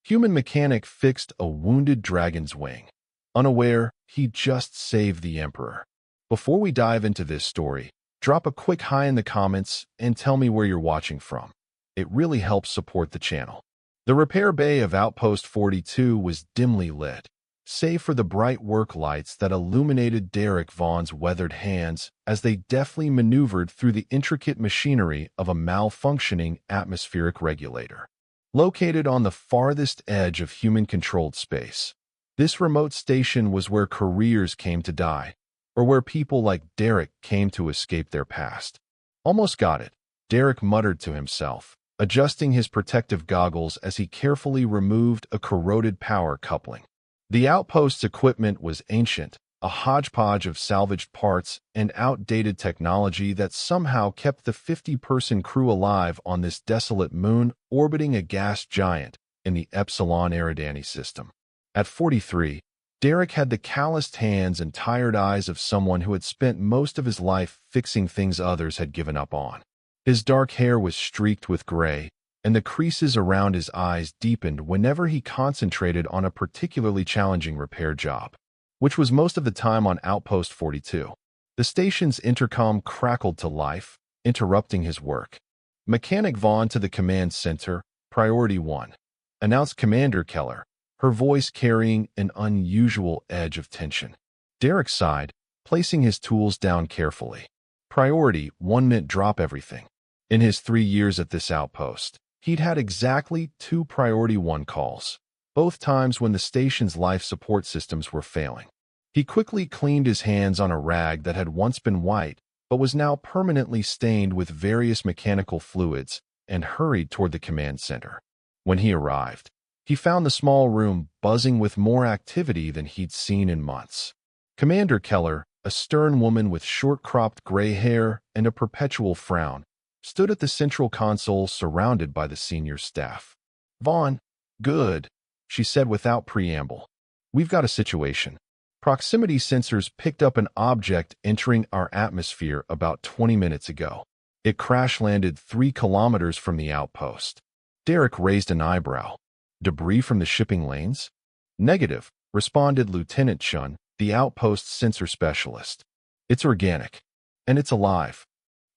Human mechanic fixed a wounded dragon's wing. Unaware, he just saved the Emperor. Before we dive into this story, drop a quick hi in the comments and tell me where you're watching from. It really helps support the channel. The repair bay of Outpost 42 was dimly lit, save for the bright work lights that illuminated Derek Vaughn's weathered hands as they deftly maneuvered through the intricate machinery of a malfunctioning atmospheric regulator. Located on the farthest edge of human-controlled space, this remote station was where careers came to die, or where people like Derek came to escape their past. Almost got it, Derek muttered to himself, adjusting his protective goggles as he carefully removed a corroded power coupling. The outpost's equipment was ancient, a hodgepodge of salvaged parts and outdated technology that somehow kept the 50-person crew alive on this desolate moon orbiting a gas giant in the Epsilon Eridani system. At 43, Derek had the calloused hands and tired eyes of someone who had spent most of his life fixing things others had given up on. His dark hair was streaked with gray, and the creases around his eyes deepened whenever he concentrated on a particularly challenging repair job, which was most of the time on Outpost 42. The station's intercom crackled to life, interrupting his work. "Mechanic Vaughn to the command center, Priority 1," announced Commander Keller, her voice carrying an unusual edge of tension. Derek sighed, placing his tools down carefully. Priority 1 meant drop everything. In his 3 years at this outpost, he'd had exactly 2 Priority 1 calls, both times when the station's life support systems were failing. He quickly cleaned his hands on a rag that had once been white, but was now permanently stained with various mechanical fluids, and hurried toward the command center. When he arrived, he found the small room buzzing with more activity than he'd seen in months. Commander Keller, a stern woman with short-cropped gray hair and a perpetual frown, stood at the central console surrounded by the senior staff. "Vaughn, good," she said without preamble. "We've got a situation. Proximity sensors picked up an object entering our atmosphere about 20 minutes ago. It crash-landed 3 kilometers from the outpost." Derek raised an eyebrow. "Debris from the shipping lanes?" "Negative," responded Lieutenant Chun, the outpost's sensor specialist. "It's organic. And it's alive."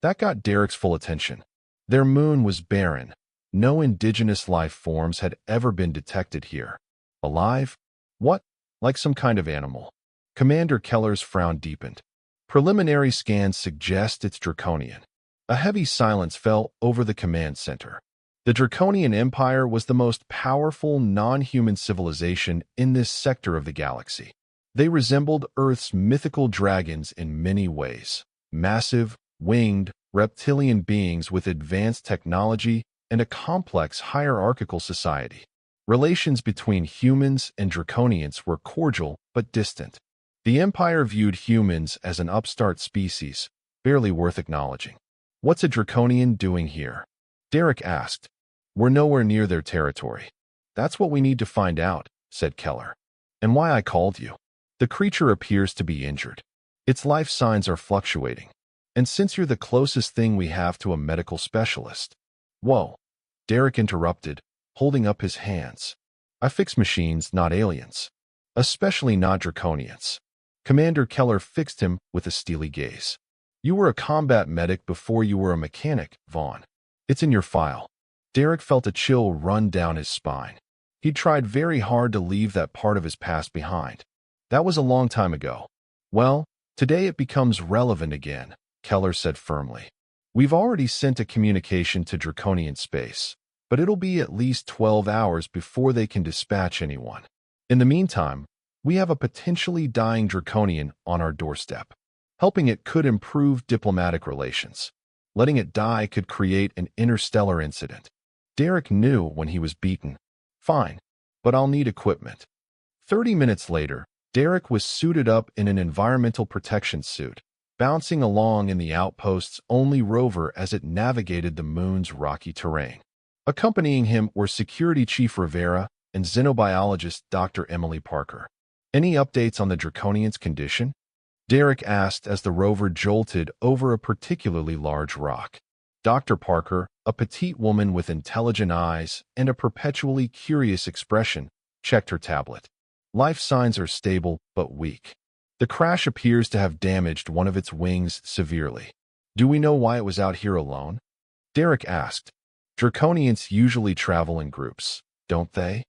That got Derek's full attention. Their moon was barren. No indigenous life forms had ever been detected here. Alive? What? Like some kind of animal? Commander Keller's frown deepened. "Preliminary scans suggest it's draconian." A heavy silence fell over the command center. The Draconian Empire was the most powerful non-human civilization in this sector of the galaxy. They resembled Earth's mythical dragons in many ways. Massive, winged, reptilian beings with advanced technology and a complex hierarchical society. Relations between humans and Draconians were cordial but distant. The Empire viewed humans as an upstart species, barely worth acknowledging. "What's a Draconian doing here?" Derek asked. "We're nowhere near their territory." "That's what we need to find out," said Keller. "And why I called you. The creature appears to be injured. Its life signs are fluctuating. And since you're the closest thing we have to a medical specialist—" "Whoa," Derek interrupted, holding up his hands. "I fix machines, not aliens. Especially not Draconians." Commander Keller fixed him with a steely gaze. "You were a combat medic before you were a mechanic, Vaughn. It's in your file." Derek felt a chill run down his spine. He tried very hard to leave that part of his past behind. That was a long time ago. "Well, today it becomes relevant again," Keller said firmly. "We've already sent a communication to Draconian space, but it'll be at least 12 hours before they can dispatch anyone. In the meantime, we have a potentially dying Draconian on our doorstep. Helping it could improve diplomatic relations. Letting it die could create an interstellar incident." Derek knew when he was beaten. "Fine, but I'll need equipment." 30 minutes later, Derek was suited up in an environmental protection suit, bouncing along in the outpost's only rover as it navigated the moon's rocky terrain. Accompanying him were Security Chief Rivera and xenobiologist Dr. Emily Parker. "Any updates on the Draconian's condition?" Derek asked as the rover jolted over a particularly large rock. Dr. Parker, a petite woman with intelligent eyes and a perpetually curious expression, checked her tablet. Life signs are stable but weak. The crash appears to have damaged one of its wings severely. Do we know why it was out here alone? Derek asked. Draconians usually travel in groups, don't they?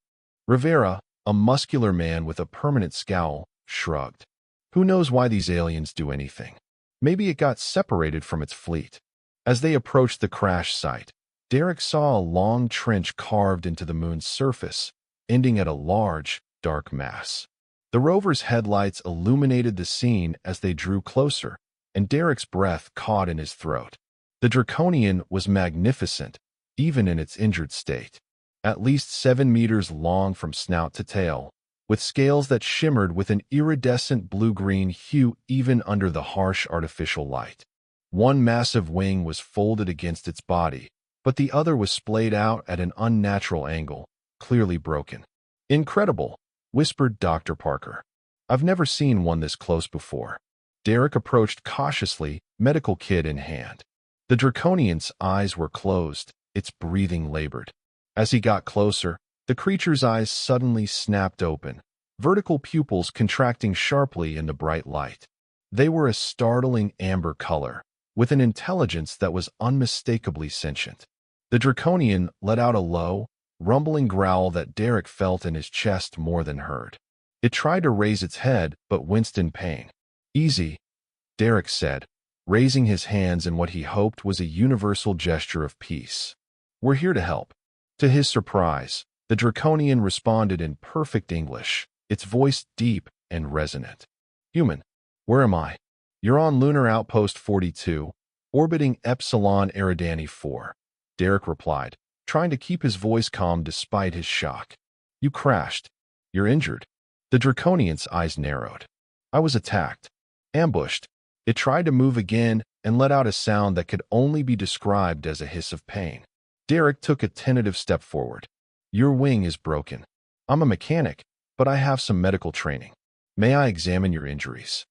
Rivera, a muscular man with a permanent scowl, shrugged. Who knows why these aliens do anything? Maybe it got separated from its fleet. As they approached the crash site, Derek saw a long trench carved into the moon's surface, ending at a large, dark mass. The rover's headlights illuminated the scene as they drew closer, and Derek's breath caught in his throat. The Draconian was magnificent, even in its injured state. At least 7 meters long from snout to tail, with scales that shimmered with an iridescent blue-green hue even under the harsh artificial light. One massive wing was folded against its body, but the other was splayed out at an unnatural angle, clearly broken. Incredible, whispered Dr. Parker. I've never seen one this close before. Derek approached cautiously, medical kit in hand. The Draconian's eyes were closed, its breathing labored. As he got closer, the creature's eyes suddenly snapped open, vertical pupils contracting sharply in the bright light. They were a startling amber color, with an intelligence that was unmistakably sentient. The Draconian let out a low, rumbling growl that Derek felt in his chest more than heard. It tried to raise its head, but winced in pain. Easy, Derek said, raising his hands in what he hoped was a universal gesture of peace. We're here to help. To his surprise, the Draconian responded in perfect English, its voice deep and resonant. Human, where am I? You're on Lunar Outpost 42, orbiting Epsilon Eridani 4, Derek replied, trying to keep his voice calm despite his shock. You crashed. You're injured. The Draconian's eyes narrowed. I was attacked. Ambushed. It tried to move again and let out a sound that could only be described as a hiss of pain. Derek took a tentative step forward. Your wing is broken. I'm a mechanic, but I have some medical training. May I examine your injuries?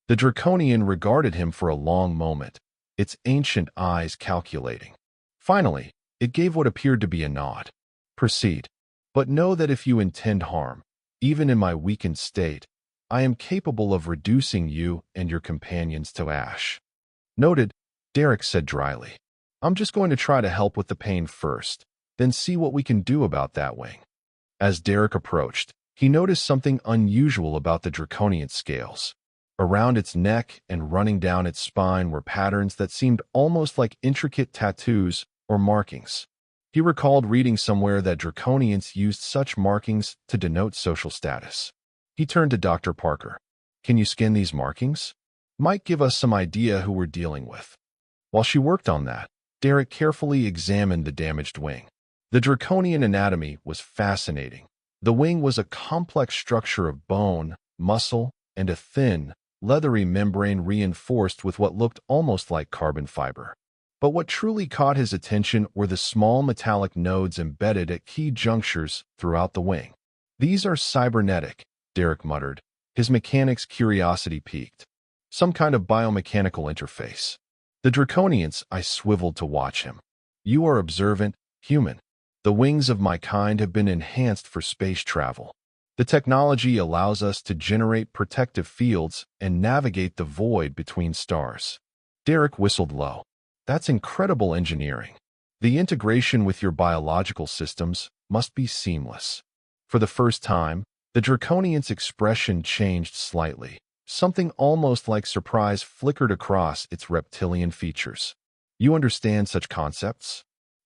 The Draconian regarded him for a long moment, its ancient eyes calculating. Finally, it gave what appeared to be a nod. Proceed. But know that if you intend harm, even in my weakened state, I am capable of reducing you and your companions to ash. Noted, Derek said dryly. I'm just going to try to help with the pain first, then see what we can do about that wing. As Derek approached, he noticed something unusual about the Draconian scales. Around its neck and running down its spine were patterns that seemed almost like intricate tattoos or markings. He recalled reading somewhere that Draconians used such markings to denote social status. He turned to Dr. Parker. Can you scan these markings? Might give us some idea who we're dealing with. While she worked on that, Derek carefully examined the damaged wing. The Draconian anatomy was fascinating. The wing was a complex structure of bone, muscle, and a thin, leathery membrane reinforced with what looked almost like carbon fiber. But what truly caught his attention were the small metallic nodes embedded at key junctures throughout the wing. These are cybernetic, Derek muttered, his mechanic's curiosity piqued. Some kind of biomechanical interface. The Draconian's eye swiveled to watch him. You are observant, human. The wings of my kind have been enhanced for space travel. The technology allows us to generate protective fields and navigate the void between stars. Derek whistled low. That's incredible engineering. The integration with your biological systems must be seamless. For the first time, the Draconian's expression changed slightly. Something almost like surprise flickered across its reptilian features. You understand such concepts?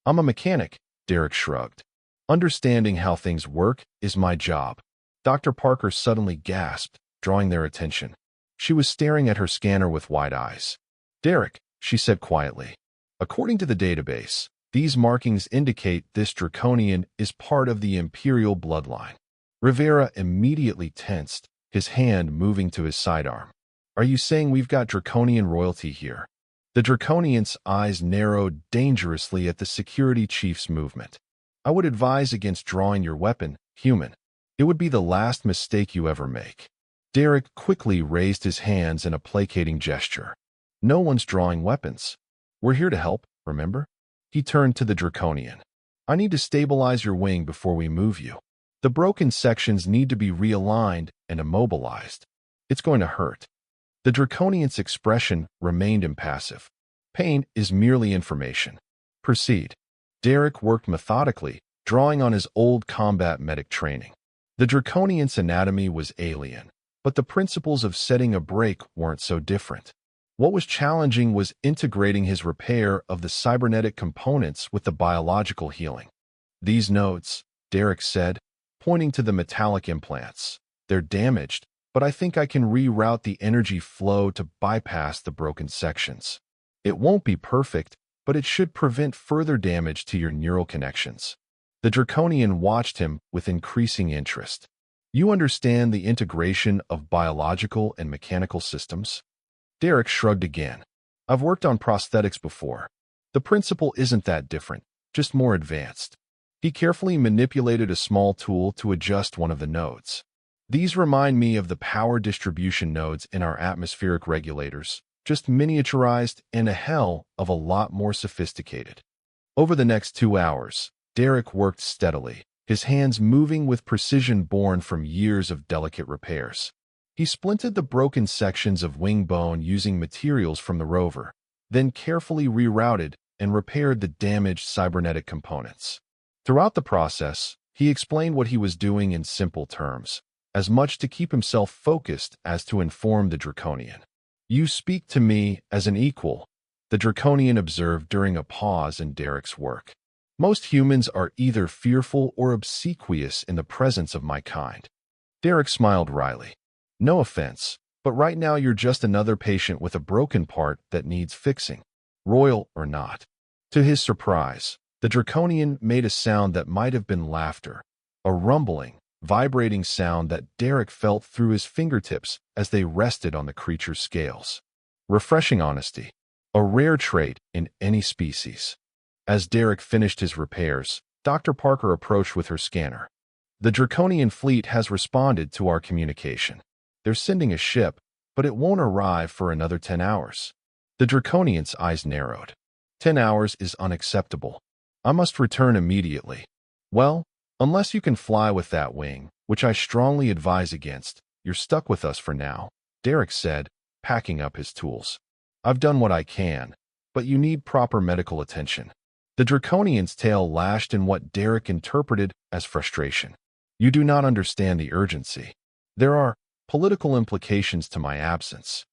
I'm a mechanic, Derek shrugged. Understanding how things work is my job. Dr. Parker suddenly gasped, drawing their attention. She was staring at her scanner with wide eyes. Derek, she said quietly. According to the database, these markings indicate this Draconian is part of the Imperial bloodline. Rivera immediately tensed, his hand moving to his sidearm. Are you saying we've got Draconian royalty here? The Draconian's eyes narrowed dangerously at the security chief's movement. I would advise against drawing your weapon, human. It would be the last mistake you ever make. Derek quickly raised his hands in a placating gesture. No one's drawing weapons. We're here to help, remember? He turned to the Draconian. I need to stabilize your wing before we move you. The broken sections need to be realigned and immobilized. It's going to hurt. The Draconian's expression remained impassive. Pain is merely information. Proceed. Derek worked methodically, drawing on his old combat medic training. The Draconian's anatomy was alien, but the principles of setting a break weren't so different. What was challenging was integrating his repair of the cybernetic components with the biological healing. These nodes, Derek said, pointing to the metallic implants. They're damaged, but I think I can reroute the energy flow to bypass the broken sections. It won't be perfect, but it should prevent further damage to your neural connections. The Draconian watched him with increasing interest. You understand the integration of biological and mechanical systems? Derek shrugged again. I've worked on prosthetics before. The principle isn't that different, just more advanced. He carefully manipulated a small tool to adjust one of the nodes. These remind me of the power distribution nodes in our atmospheric regulators, just miniaturized and a hell of a lot more sophisticated. Over the next 2 hours, Derek worked steadily, his hands moving with precision born from years of delicate repairs. He splinted the broken sections of wing bone using materials from the rover, then carefully rerouted and repaired the damaged cybernetic components. Throughout the process, he explained what he was doing in simple terms, as much to keep himself focused as to inform the Draconian. You speak to me as an equal, the Draconian observed during a pause in Derek's work. Most humans are either fearful or obsequious in the presence of my kind. Derek smiled wryly. No offense, but right now you're just another patient with a broken part that needs fixing, royal or not. To his surprise, the Draconian made a sound that might have been laughter, a rumbling, vibrating sound that Derek felt through his fingertips as they rested on the creature's scales. Refreshing honesty, a rare trait in any species. As Derek finished his repairs, Dr. Parker approached with her scanner. The Draconian fleet has responded to our communication. They're sending a ship, but it won't arrive for another 10 hours. The Draconian's eyes narrowed. 10 hours is unacceptable. I must return immediately. Well, unless you can fly with that wing, which I strongly advise against, you're stuck with us for now, Derek said, packing up his tools. I've done what I can, but you need proper medical attention. The Draconian's tail lashed in what Derek interpreted as frustration. You do not understand the urgency. There are political implications to my absence.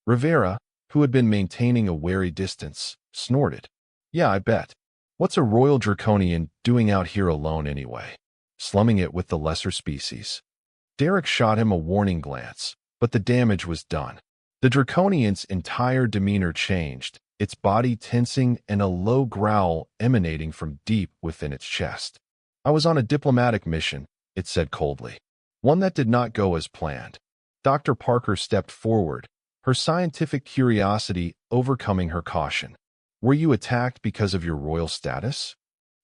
Rivera, who had been maintaining a wary distance, snorted. Yeah, I bet. What's a royal Draconian doing out here alone anyway? Slumming it with the lesser species. Derek shot him a warning glance, but the damage was done. The Draconian's entire demeanor changed, its body tensing and a low growl emanating from deep within its chest. I was on a diplomatic mission, it said coldly. One that did not go as planned. Dr. Parker stepped forward, her scientific curiosity overcoming her caution. Were you attacked because of your royal status?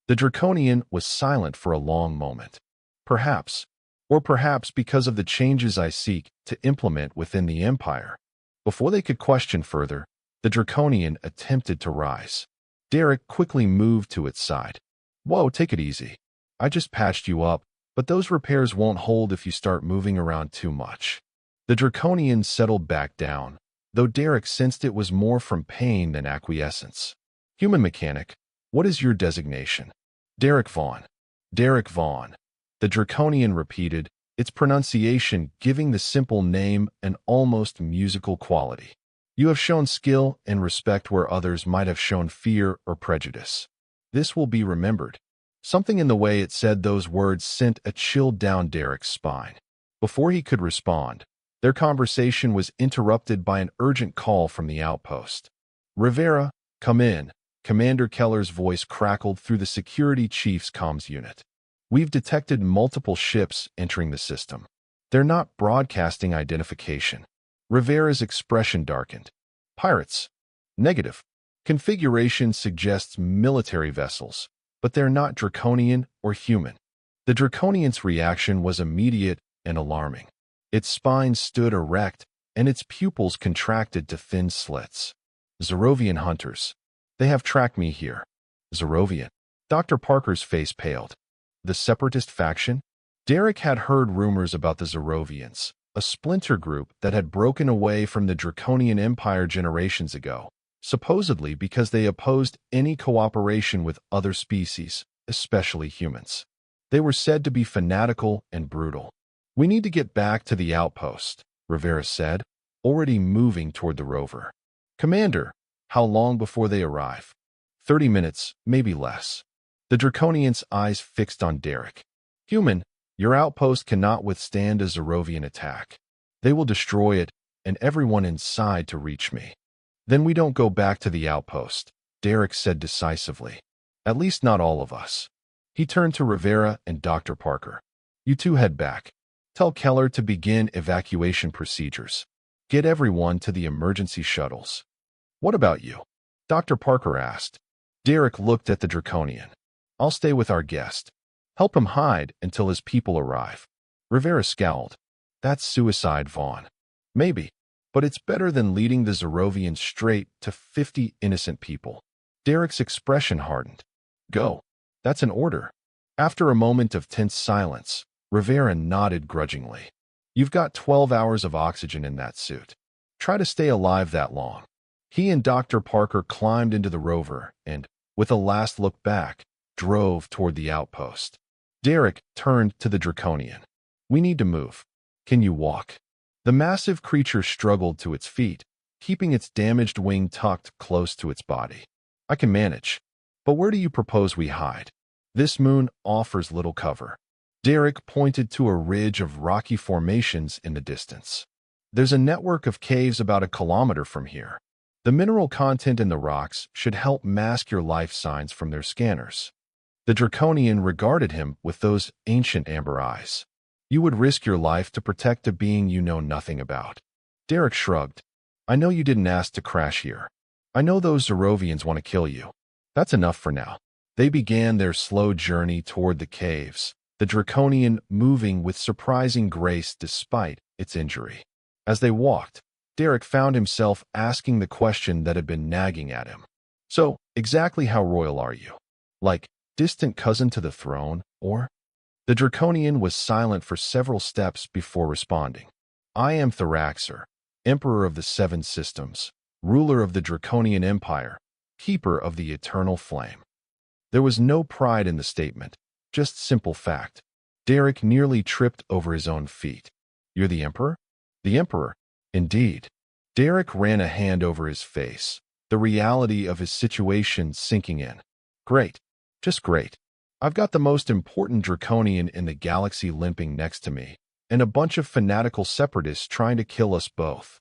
The Draconian was silent for a long moment. Perhaps, or perhaps because of the changes I seek to implement within the Empire. Before they could question further, the Draconian attempted to rise. Derek quickly moved to its side. Whoa, take it easy. I just patched you up, but those repairs won't hold if you start moving around too much. The Draconian settled back down, though Derek sensed it was more from pain than acquiescence. Human mechanic, what is your designation? Derek Vaughn. Derek Vaughn. The Draconian repeated, its pronunciation giving the simple name an almost musical quality. You have shown skill and respect where others might have shown fear or prejudice. This will be remembered. Something in the way it said those words sent a chill down Derek's spine. Before he could respond, their conversation was interrupted by an urgent call from the outpost. Rivera, come in, Commander Keller's voice crackled through the security chief's comms unit. We've detected multiple ships entering the system. They're not broadcasting identification. Rivera's expression darkened. Pirates. Negative. Configuration suggests military vessels, but they're not Draconian or human. The Draconian's reaction was immediate and alarming. Its spine stood erect, and its pupils contracted to thin slits. Zerovian hunters. They have tracked me here. Zerovian. Dr. Parker's face paled. The separatist faction? Derek had heard rumors about the Zerovians, a splinter group that had broken away from the Draconian Empire generations ago, supposedly because they opposed any cooperation with other species, especially humans. They were said to be fanatical and brutal. We need to get back to the outpost, Rivera said, already moving toward the rover. Commander, how long before they arrive? 30 minutes, maybe less. The Draconian's eyes fixed on Derek. Human, your outpost cannot withstand a Zerovian attack. They will destroy it, and everyone inside to reach me. Then we don't go back to the outpost, Derek said decisively. At least not all of us. He turned to Rivera and Dr. Parker. You two head back. Tell Keller to begin evacuation procedures. Get everyone to the emergency shuttles. What about you? Dr. Parker asked. Derek looked at the Draconian. I'll stay with our guest. Help him hide until his people arrive. Rivera scowled. That's suicide, Vaughn. Maybe, but it's better than leading the Zerovians straight to 50 innocent people. Derek's expression hardened. Go. That's an order. After a moment of tense silence, Rivera nodded grudgingly. You've got 12 hours of oxygen in that suit. Try to stay alive that long. He and Dr. Parker climbed into the rover and, with a last look back, drove toward the outpost. Derek turned to the Draconian. We need to move. Can you walk? The massive creature struggled to its feet, keeping its damaged wing tucked close to its body. I can manage. But where do you propose we hide? This moon offers little cover. Derek pointed to a ridge of rocky formations in the distance. There's a network of caves about 1 kilometer from here. The mineral content in the rocks should help mask your life signs from their scanners. The Draconian regarded him with those ancient amber eyes. You would risk your life to protect a being you know nothing about. Derek shrugged. I know you didn't ask to crash here. I know those Zerovians want to kill you. That's enough for now. They began their slow journey toward the caves, the Draconian moving with surprising grace despite its injury. As they walked, Derek found himself asking the question that had been nagging at him. So, exactly how royal are you? Like, distant cousin to the throne, or? The Draconian was silent for several steps before responding. I am Thraxer, Emperor of the Seven Systems, ruler of the Draconian Empire, keeper of the eternal flame. There was no pride in the statement, just simple fact. Derek nearly tripped over his own feet. You're the Emperor? The Emperor, indeed. Derek ran a hand over his face, the reality of his situation sinking in. Great. Just great. I've got the most important Draconian in the galaxy limping next to me, and a bunch of fanatical separatists trying to kill us both.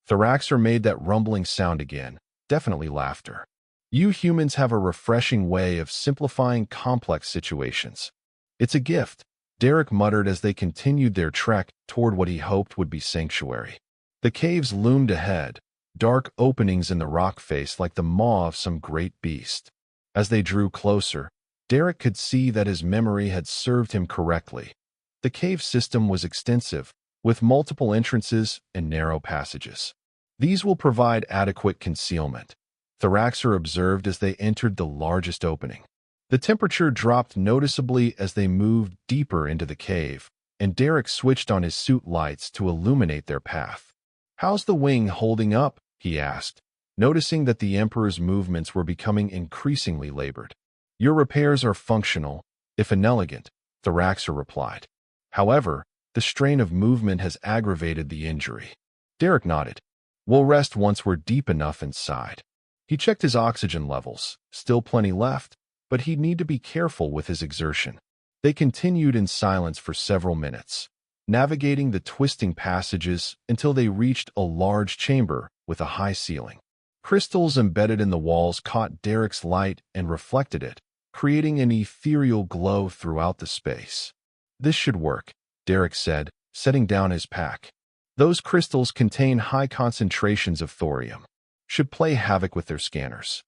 Thraxer made that rumbling sound again, definitely laughter. You humans have a refreshing way of simplifying complex situations. It's a gift, Derek muttered as they continued their trek toward what he hoped would be sanctuary. The caves loomed ahead, dark openings in the rock face like the maw of some great beast. As they drew closer, Derek could see that his memory had served him correctly. The cave system was extensive, with multiple entrances and narrow passages. These will provide adequate concealment, Thraxer observed as they entered the largest opening. The temperature dropped noticeably as they moved deeper into the cave, and Derek switched on his suit lights to illuminate their path. How's the wing holding up? He asked, noticing that the Emperor's movements were becoming increasingly labored. Your repairs are functional, if inelegant, Thraxer replied. However, the strain of movement has aggravated the injury. Derek nodded. We'll rest once we're deep enough inside. He checked his oxygen levels, still plenty left, but he'd need to be careful with his exertion. They continued in silence for several minutes, navigating the twisting passages until they reached a large chamber with a high ceiling. Crystals embedded in the walls caught Derek's light and reflected it, creating an ethereal glow throughout the space. This should work, Derek said, setting down his pack. Those crystals contain high concentrations of thorium. Should play havoc with their scanners.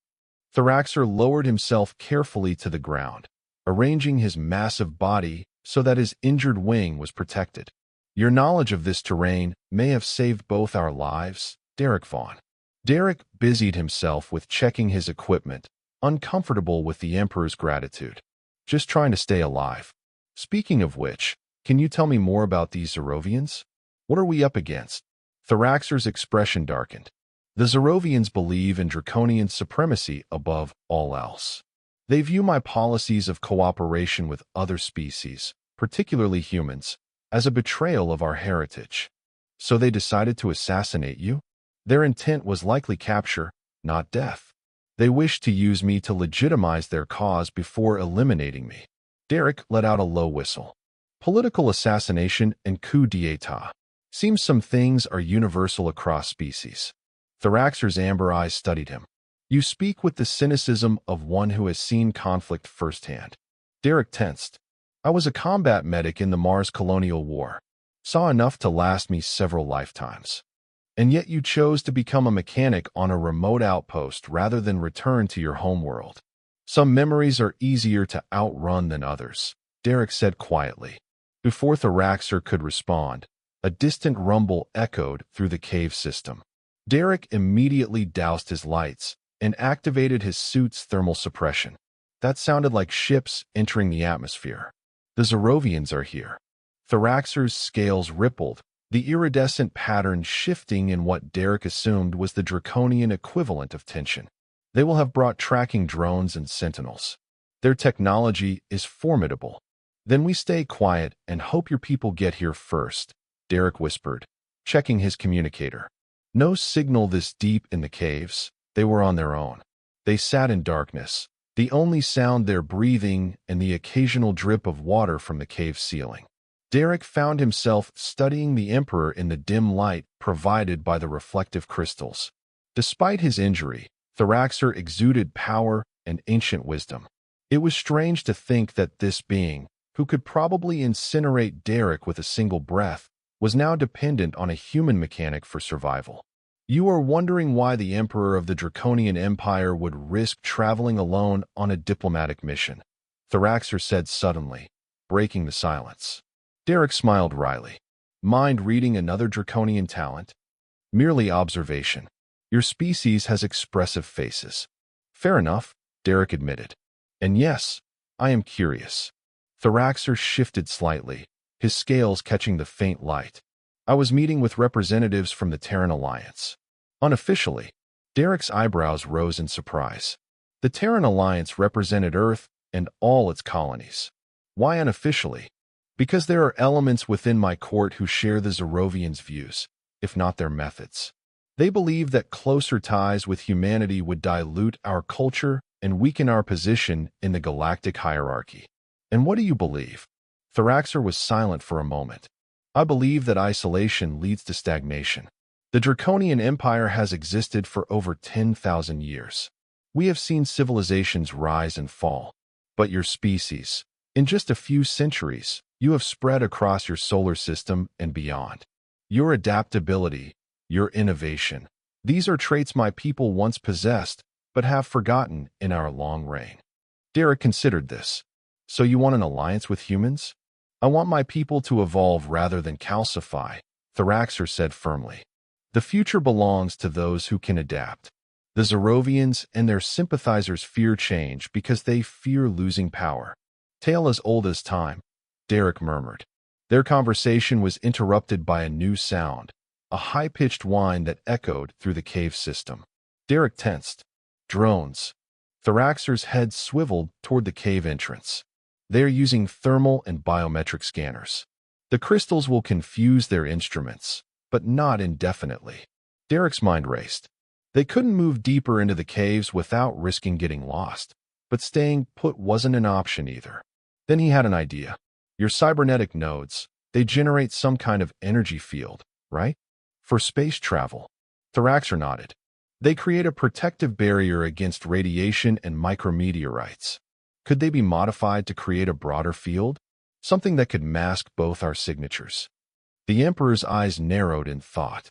Thraxer lowered himself carefully to the ground, arranging his massive body so that his injured wing was protected. Your knowledge of this terrain may have saved both our lives, Derek Vaughn. Derek busied himself with checking his equipment, uncomfortable with the Emperor's gratitude. Just trying to stay alive. Speaking of which, can you tell me more about these Zerovians? What are we up against? Thraxer's expression darkened. The Zerovians believe in draconian supremacy above all else. They view my policies of cooperation with other species, particularly humans, as a betrayal of our heritage. So they decided to assassinate you? Their intent was likely capture, not death. They wished to use me to legitimize their cause before eliminating me. Derek let out a low whistle. Political assassination and coup d'etat. Seems some things are universal across species. Thraxer's amber eyes studied him. You speak with the cynicism of one who has seen conflict firsthand. Derek tensed. I was a combat medic in the Mars Colonial War. Saw enough to last me several lifetimes. And yet you chose to become a mechanic on a remote outpost rather than return to your homeworld. Some memories are easier to outrun than others, Derek said quietly. Before Thraxer could respond, a distant rumble echoed through the cave system. Derek immediately doused his lights and activated his suit's thermal suppression. That sounded like ships entering the atmosphere. The Zerovians are here. Thraxer's scales rippled, the iridescent pattern shifting in what Derek assumed was the draconian equivalent of tension. They will have brought tracking drones and sentinels. Their technology is formidable. Then we stay quiet and hope your people get here first, Derek whispered, checking his communicator. No signal this deep in the caves. They were on their own. They sat in darkness, the only sound their breathing and the occasional drip of water from the cave ceiling. Derek found himself studying the Emperor in the dim light provided by the reflective crystals. Despite his injury, Thraxer exuded power and ancient wisdom. It was strange to think that this being, who could probably incinerate Derek with a single breath, was now dependent on a human mechanic for survival. You are wondering why the Emperor of the Draconian Empire would risk traveling alone on a diplomatic mission, Thraxer said suddenly, breaking the silence. Derek smiled wryly. Mind reading another draconian talent? Merely observation. Your species has expressive faces. Fair enough, Derek admitted. And yes, I am curious. Thraxer shifted slightly, his scales catching the faint light. I was meeting with representatives from the Terran Alliance. Unofficially, Derek's eyebrows rose in surprise. The Terran Alliance represented Earth and all its colonies. Why unofficially? Because there are elements within my court who share the Zerovians' views, if not their methods. They believe that closer ties with humanity would dilute our culture and weaken our position in the galactic hierarchy. And what do you believe? Thraxer was silent for a moment. I believe that isolation leads to stagnation. The Draconian Empire has existed for over 10,000 years. We have seen civilizations rise and fall. But your species, in just a few centuries, you have spread across your solar system and beyond. Your adaptability, your innovation, these are traits my people once possessed, but have forgotten in our long reign. Derek considered this. So you want an alliance with humans? I want my people to evolve rather than calcify, Thraxer said firmly. The future belongs to those who can adapt. The Zerovians and their sympathizers fear change because they fear losing power. Tale as old as time, Derek murmured. Their conversation was interrupted by a new sound, a high-pitched whine that echoed through the cave system. Derek tensed. Drones. Thraxer's head swiveled toward the cave entrance. They are using thermal and biometric scanners. The crystals will confuse their instruments, but not indefinitely. Derek's mind raced. They couldn't move deeper into the caves without risking getting lost, but staying put wasn't an option either. Then he had an idea. Your cybernetic nodes, they generate some kind of energy field, right? For space travel. Thraxer nodded. They create a protective barrier against radiation and micrometeorites. Could they be modified to create a broader field? Something that could mask both our signatures. The Emperor's eyes narrowed in thought.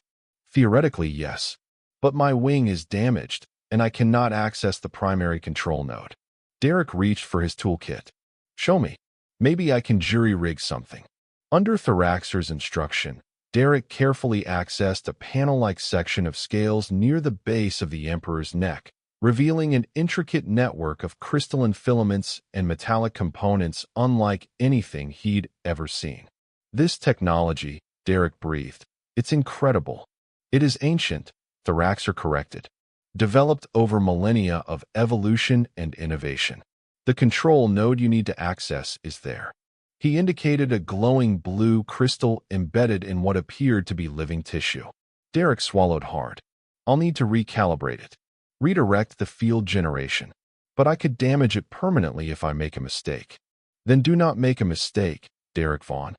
Theoretically, yes. But my wing is damaged, and I cannot access the primary control node. Derek reached for his toolkit. Show me. Maybe I can jury-rig something. Under Thraxer's instruction, Derek carefully accessed a panel-like section of scales near the base of the Emperor's neck, revealing an intricate network of crystalline filaments and metallic components unlike anything he'd ever seen. This technology, Derek breathed, it's incredible. It is ancient, Thoraxer corrected, developed over millennia of evolution and innovation. The control node you need to access is there. He indicated a glowing blue crystal embedded in what appeared to be living tissue. Derek swallowed hard. I'll need to recalibrate it. Redirect the field generation. But I could damage it permanently if I make a mistake. Then do not make a mistake, Derek Vaughn,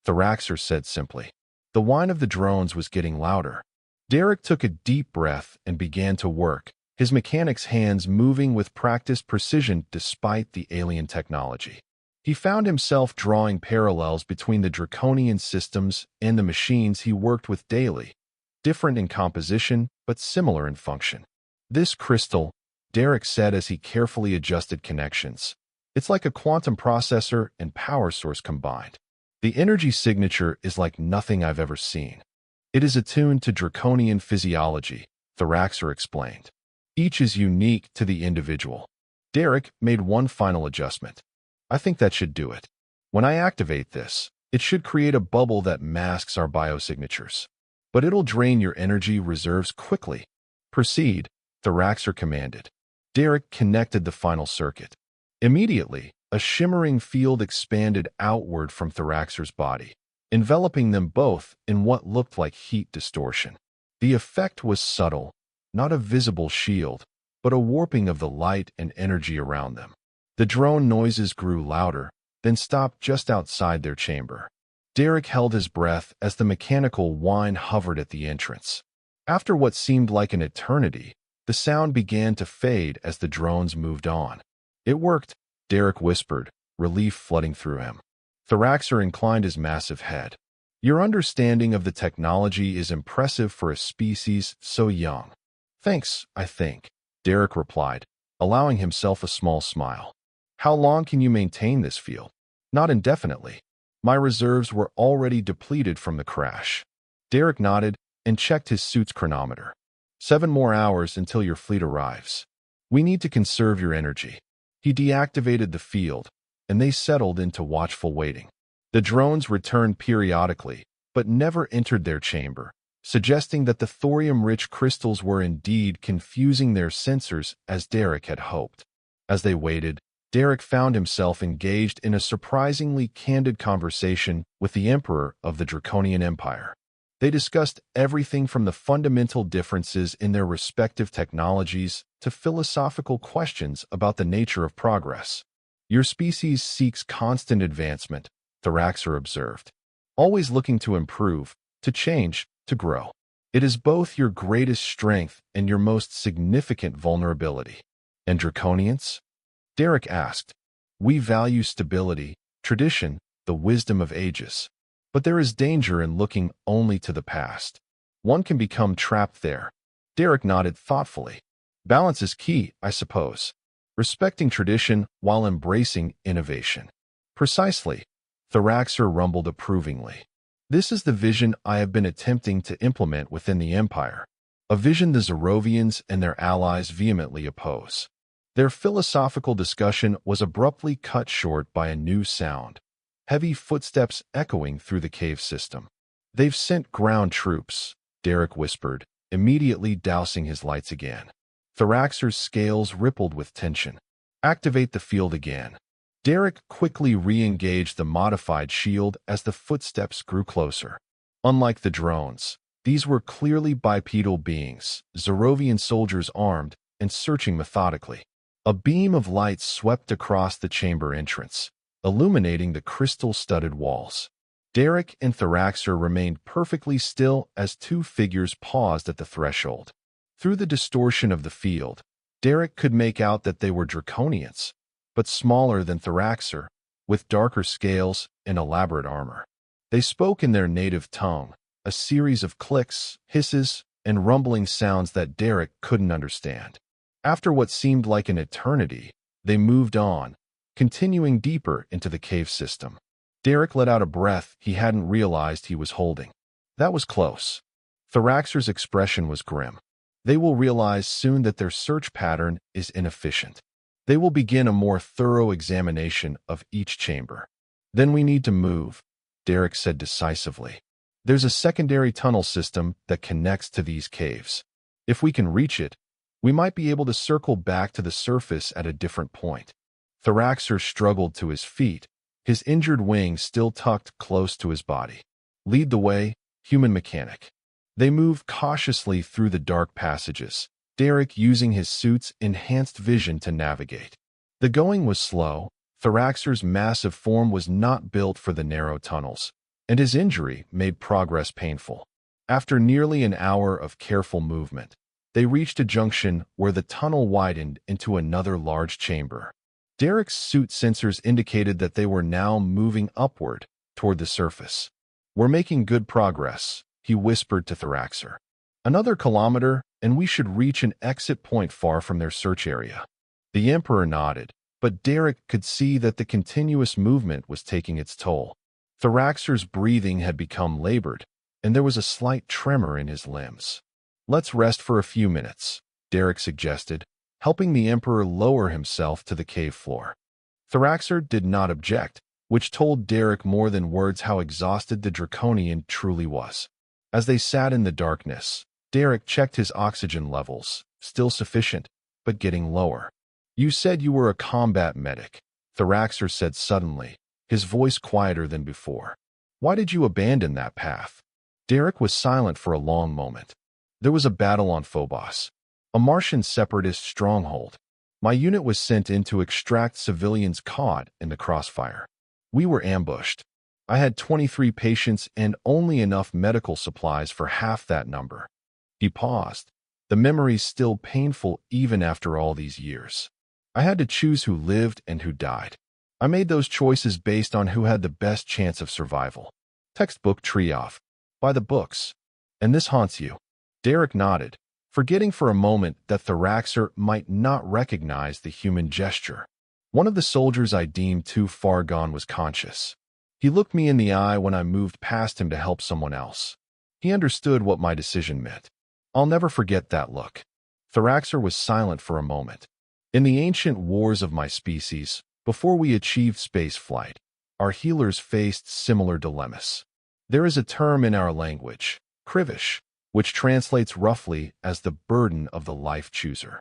Thoraxer said simply. The whine of the drones was getting louder. Derek took a deep breath and began to work, his mechanic's hands moving with practiced precision despite the alien technology. He found himself drawing parallels between the draconian systems and the machines he worked with daily, different in composition but similar in function. This crystal, Derek said as he carefully adjusted connections, it's like a quantum processor and power source combined. The energy signature is like nothing I've ever seen. It is attuned to draconian physiology, Thoraxer explained. Each is unique to the individual. Derek made one final adjustment. I think that should do it. When I activate this, it should create a bubble that masks our biosignatures. But it'll drain your energy reserves quickly. Proceed, Thoraxer commanded. Derek connected the final circuit. Immediately, a shimmering field expanded outward from Thoraxer's body, enveloping them both in what looked like heat distortion. The effect was subtle, not a visible shield, but a warping of the light and energy around them. The drone noises grew louder, then stopped just outside their chamber. Derek held his breath as the mechanical whine hovered at the entrance. After what seemed like an eternity, the sound began to fade as the drones moved on. It worked, Derek whispered, relief flooding through him. Thoraxer inclined his massive head. Your understanding of the technology is impressive for a species so young. Thanks, I think, Derek replied, allowing himself a small smile. How long can you maintain this field? Not indefinitely. My reserves were already depleted from the crash. Derek nodded and checked his suit's chronometer. 7 more hours until your fleet arrives. We need to conserve your energy. He deactivated the field, and they settled into watchful waiting. The drones returned periodically, but never entered their chamber, suggesting that the thorium-rich crystals were indeed confusing their sensors as Derek had hoped. As they waited, Derek found himself engaged in a surprisingly candid conversation with the Emperor of the Draconian Empire. They discussed everything from the fundamental differences in their respective technologies to philosophical questions about the nature of progress. Your species seeks constant advancement, Thoraxer observed, always looking to improve, to change, to grow. It is both your greatest strength and your most significant vulnerability. And Draconians? Derek asked. We value stability, tradition, the wisdom of ages. But there is danger in looking only to the past. One can become trapped there. Derek nodded thoughtfully. Balance is key, I suppose. Respecting tradition while embracing innovation. Precisely, Thoraxer rumbled approvingly. This is the vision I have been attempting to implement within the Empire, a vision the Zerovians and their allies vehemently oppose. Their philosophical discussion was abruptly cut short by a new sound. Heavy footsteps echoing through the cave system. They've sent ground troops, Derek whispered, immediately dousing his lights again. Thoraxer's scales rippled with tension. Activate the field again. Derek quickly re-engaged the modified shield as the footsteps grew closer. Unlike the drones, these were clearly bipedal beings, Zerovian soldiers armed and searching methodically. A beam of light swept across the chamber entrance, illuminating the crystal-studded walls. Derek and Thoraxer remained perfectly still as two figures paused at the threshold. Through the distortion of the field, Derek could make out that they were Draconians, but smaller than Thoraxer, with darker scales and elaborate armor. They spoke in their native tongue, a series of clicks, hisses, and rumbling sounds that Derek couldn't understand. After what seemed like an eternity, they moved on, continuing deeper into the cave system. Derek let out a breath he hadn't realized he was holding. That was close. Thoraxer's expression was grim. They will realize soon that their search pattern is inefficient. They will begin a more thorough examination of each chamber. Then we need to move, Derek said decisively. There's a secondary tunnel system that connects to these caves. If we can reach it, we might be able to circle back to the surface at a different point. Thoraxer struggled to his feet, his injured wing still tucked close to his body. Lead the way, human mechanic. They moved cautiously through the dark passages, Derek using his suit's enhanced vision to navigate. The going was slow. Thoraxer's massive form was not built for the narrow tunnels, and his injury made progress painful. After nearly an hour of careful movement, they reached a junction where the tunnel widened into another large chamber. Derek's suit sensors indicated that they were now moving upward toward the surface. "We're making good progress," he whispered to Thoraxer. "Another kilometer, and we should reach an exit point far from their search area." The Emperor nodded, but Derek could see that the continuous movement was taking its toll. Thoraxer's breathing had become labored, and there was a slight tremor in his limbs. "Let's rest for a few minutes," Derek suggested, helping the Emperor lower himself to the cave floor. Thoraxer did not object, which told Derek more than words how exhausted the Draconian truly was. As they sat in the darkness, Derek checked his oxygen levels, still sufficient, but getting lower. "You said you were a combat medic," Thoraxer said suddenly, his voice quieter than before. "Why did you abandon that path?" Derek was silent for a long moment. "There was a battle on Phobos, a Martian separatist stronghold. My unit was sent in to extract civilians caught in the crossfire. We were ambushed. I had 23 patients and only enough medical supplies for half that number." He paused, the memories still painful even after all these years. "I had to choose who lived and who died. I made those choices based on who had the best chance of survival. Textbook tree-off. By the books. And this haunts you." Derek nodded, forgetting for a moment that Thoraxer might not recognize the human gesture. "One of the soldiers I deemed too far gone was conscious. He looked me in the eye when I moved past him to help someone else. He understood what my decision meant. I'll never forget that look." Thoraxer was silent for a moment. "In the ancient wars of my species, before we achieved space flight, our healers faced similar dilemmas. There is a term in our language, krivish, which translates roughly as the burden of the life chooser.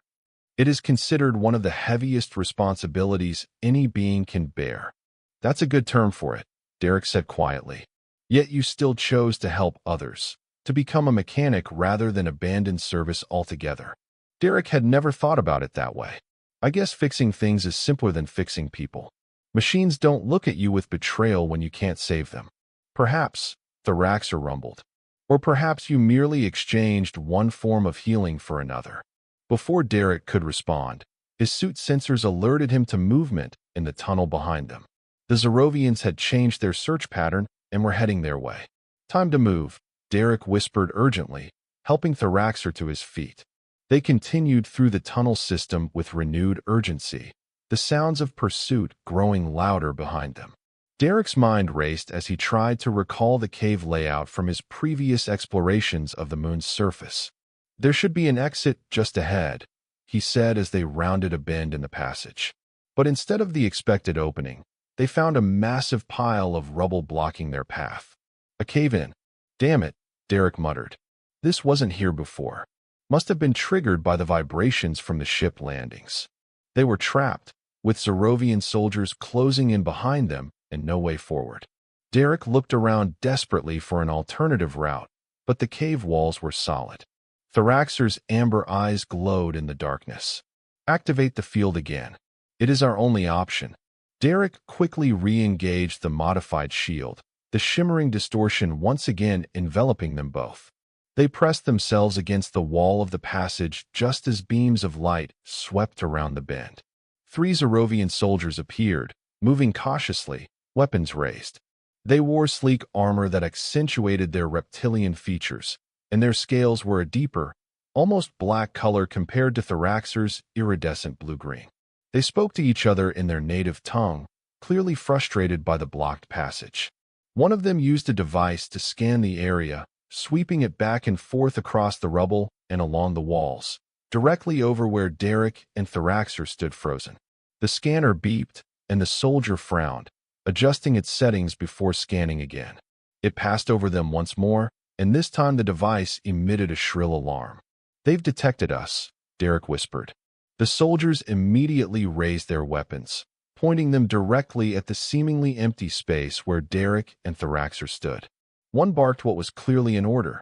It is considered one of the heaviest responsibilities any being can bear." "That's a good term for it," Derek said quietly. "Yet you still chose to help others, to become a mechanic rather than abandon service altogether." Derek had never thought about it that way. "I guess fixing things is simpler than fixing people. Machines don't look at you with betrayal when you can't save them." "Perhaps," Thoraxer rumbled. "Or perhaps you merely exchanged one form of healing for another." Before Derek could respond, his suit sensors alerted him to movement in the tunnel behind them. The Zerovians had changed their search pattern and were heading their way. "Time to move," Derek whispered urgently, helping Thoraxer to his feet. They continued through the tunnel system with renewed urgency, the sounds of pursuit growing louder behind them. Derek's mind raced as he tried to recall the cave layout from his previous explorations of the moon's surface. "There should be an exit just ahead," he said as they rounded a bend in the passage. But instead of the expected opening, they found a massive pile of rubble blocking their path. "A cave-in. Damn it," Derek muttered. "This wasn't here before. Must have been triggered by the vibrations from the ship landings." They were trapped, with Zerovian soldiers closing in behind them and no way forward. Derek looked around desperately for an alternative route, but the cave walls were solid. Thoraxer's amber eyes glowed in the darkness. "Activate the field again. It is our only option." Derek quickly re-engaged the modified shield, the shimmering distortion once again enveloping them both. They pressed themselves against the wall of the passage just as beams of light swept around the bend. 3 Zerovian soldiers appeared, moving cautiously, weapons raised. They wore sleek armor that accentuated their reptilian features, and their scales were a deeper, almost black color compared to Thoraxer's iridescent blue-green. They spoke to each other in their native tongue, clearly frustrated by the blocked passage. One of them used a device to scan the area, sweeping it back and forth across the rubble and along the walls, directly over where Derek and Thraxer stood frozen. The scanner beeped, and the soldier frowned, adjusting its settings before scanning again. It passed over them once more, and this time the device emitted a shrill alarm. "They've detected us," Derek whispered. The soldiers immediately raised their weapons, pointing them directly at the seemingly empty space where Derek and Thraxer stood. One barked what was clearly an order.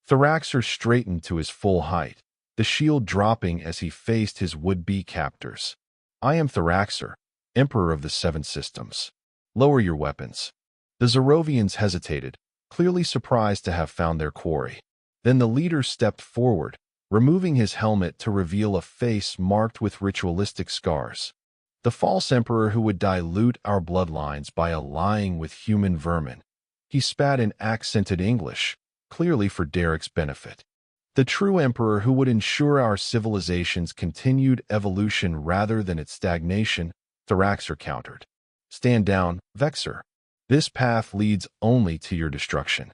Thraxer straightened to his full height, the shield dropping as he faced his would-be captors. "I am Thraxer, Emperor of the Seven Systems. Lower your weapons." The Zerovians hesitated, clearly surprised to have found their quarry. Then the leader stepped forward, removing his helmet to reveal a face marked with ritualistic scars. "The false emperor who would dilute our bloodlines by allying with human vermin." He spat in accented English, clearly for Derek's benefit. "The true emperor who would ensure our civilization's continued evolution rather than its stagnation," Thraxer countered. "Stand down, Vexer. This path leads only to your destruction."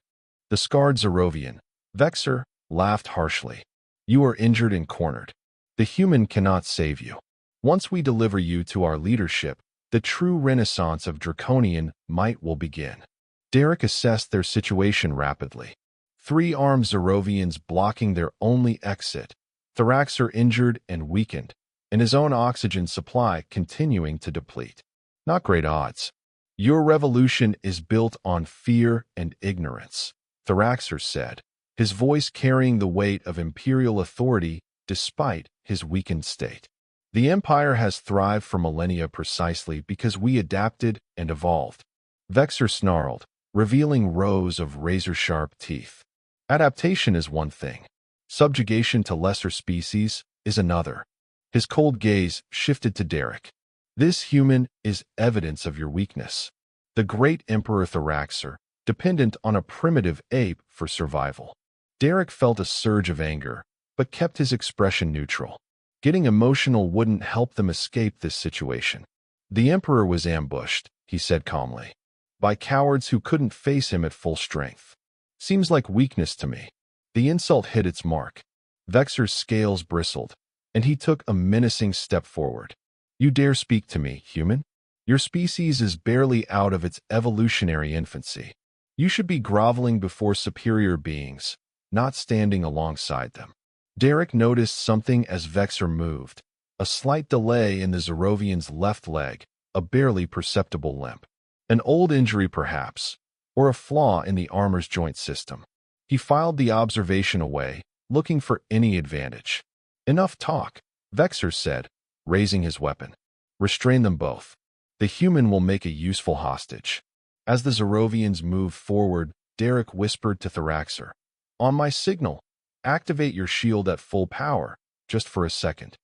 The scarred Zerovian, Vexer, laughed harshly. "You are injured and cornered. The human cannot save you. Once we deliver you to our leadership, the true renaissance of Draconian might will begin." Derek assessed their situation rapidly. 3 armed Zerovians blocking their only exit, Thraxer injured and weakened, and his own oxygen supply continuing to deplete. Not great odds. "Your revolution is built on fear and ignorance," Thraxer said, his voice carrying the weight of imperial authority despite his weakened state. "The Empire has thrived for millennia precisely because we adapted and evolved." Vexer snarled, revealing rows of razor-sharp teeth. "Adaptation is one thing. Subjugation to lesser species is another." His cold gaze shifted to Derek. "This human is evidence of your weakness. The great Emperor Thraxer, dependent on a primitive ape for survival." Derek felt a surge of anger, but kept his expression neutral. Getting emotional wouldn't help them escape this situation. "The Emperor was ambushed," he said calmly, "by cowards who couldn't face him at full strength. Seems like weakness to me." The insult hit its mark. Vexer's scales bristled, and he took a menacing step forward. "You dare speak to me, human? Your species is barely out of its evolutionary infancy. You should be groveling before superior beings, not standing alongside them." Derek noticed something as Vexer moved, a slight delay in the Zerovian's left leg, a barely perceptible limp. An old injury perhaps, or a flaw in the armor's joint system. He filed the observation away, looking for any advantage. "Enough talk," Vexer said, raising his weapon. "Restrain them both. The human will make a useful hostage." As the Zerovians moved forward, Derek whispered to Thraxer, "On my signal, activate your shield at full power, just for a second."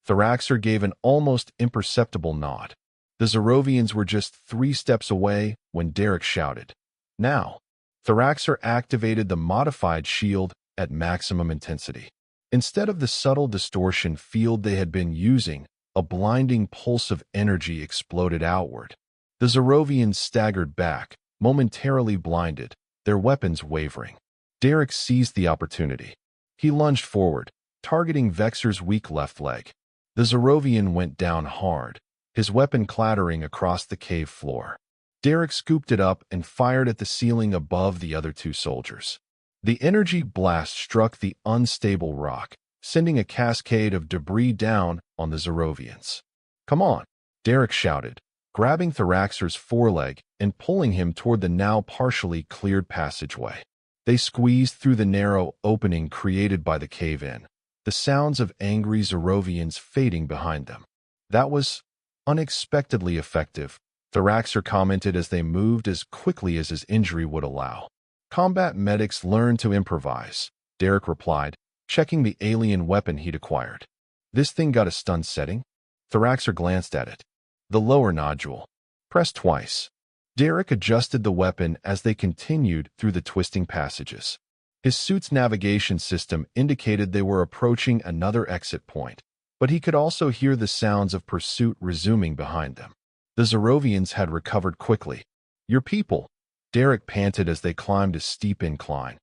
Thraxer gave an almost imperceptible nod. The Zerovians were just 3 steps away when Derek shouted, "Now!" Thraxer activated the modified shield at maximum intensity. Instead of the subtle distortion field they had been using, a blinding pulse of energy exploded outward. The Zerovians staggered back, momentarily blinded, their weapons wavering. Derek seized the opportunity. He lunged forward, targeting Vexer's weak left leg. The Zerovian went down hard, his weapon clattering across the cave floor. Derek scooped it up and fired at the ceiling above the other 2 soldiers. The energy blast struck the unstable rock, sending a cascade of debris down on the Zerovians. "Come on," Derek shouted, grabbing Thraxer's foreleg and pulling him toward the now partially cleared passageway. They squeezed through the narrow opening created by the cave-in, the sounds of angry Zerovians fading behind them. "That was unexpectedly effective," Thraxer commented as they moved as quickly as his injury would allow. "Combat medics learn to improvise," Derek replied, checking the alien weapon he'd acquired. "This thing got a stun setting?" Thraxer glanced at it. "The lower nodule. Press twice." Derek adjusted the weapon as they continued through the twisting passages. His suit's navigation system indicated they were approaching another exit point, but he could also hear the sounds of pursuit resuming behind them. The Zerovians had recovered quickly. "Your people," Derek panted as they climbed a steep incline.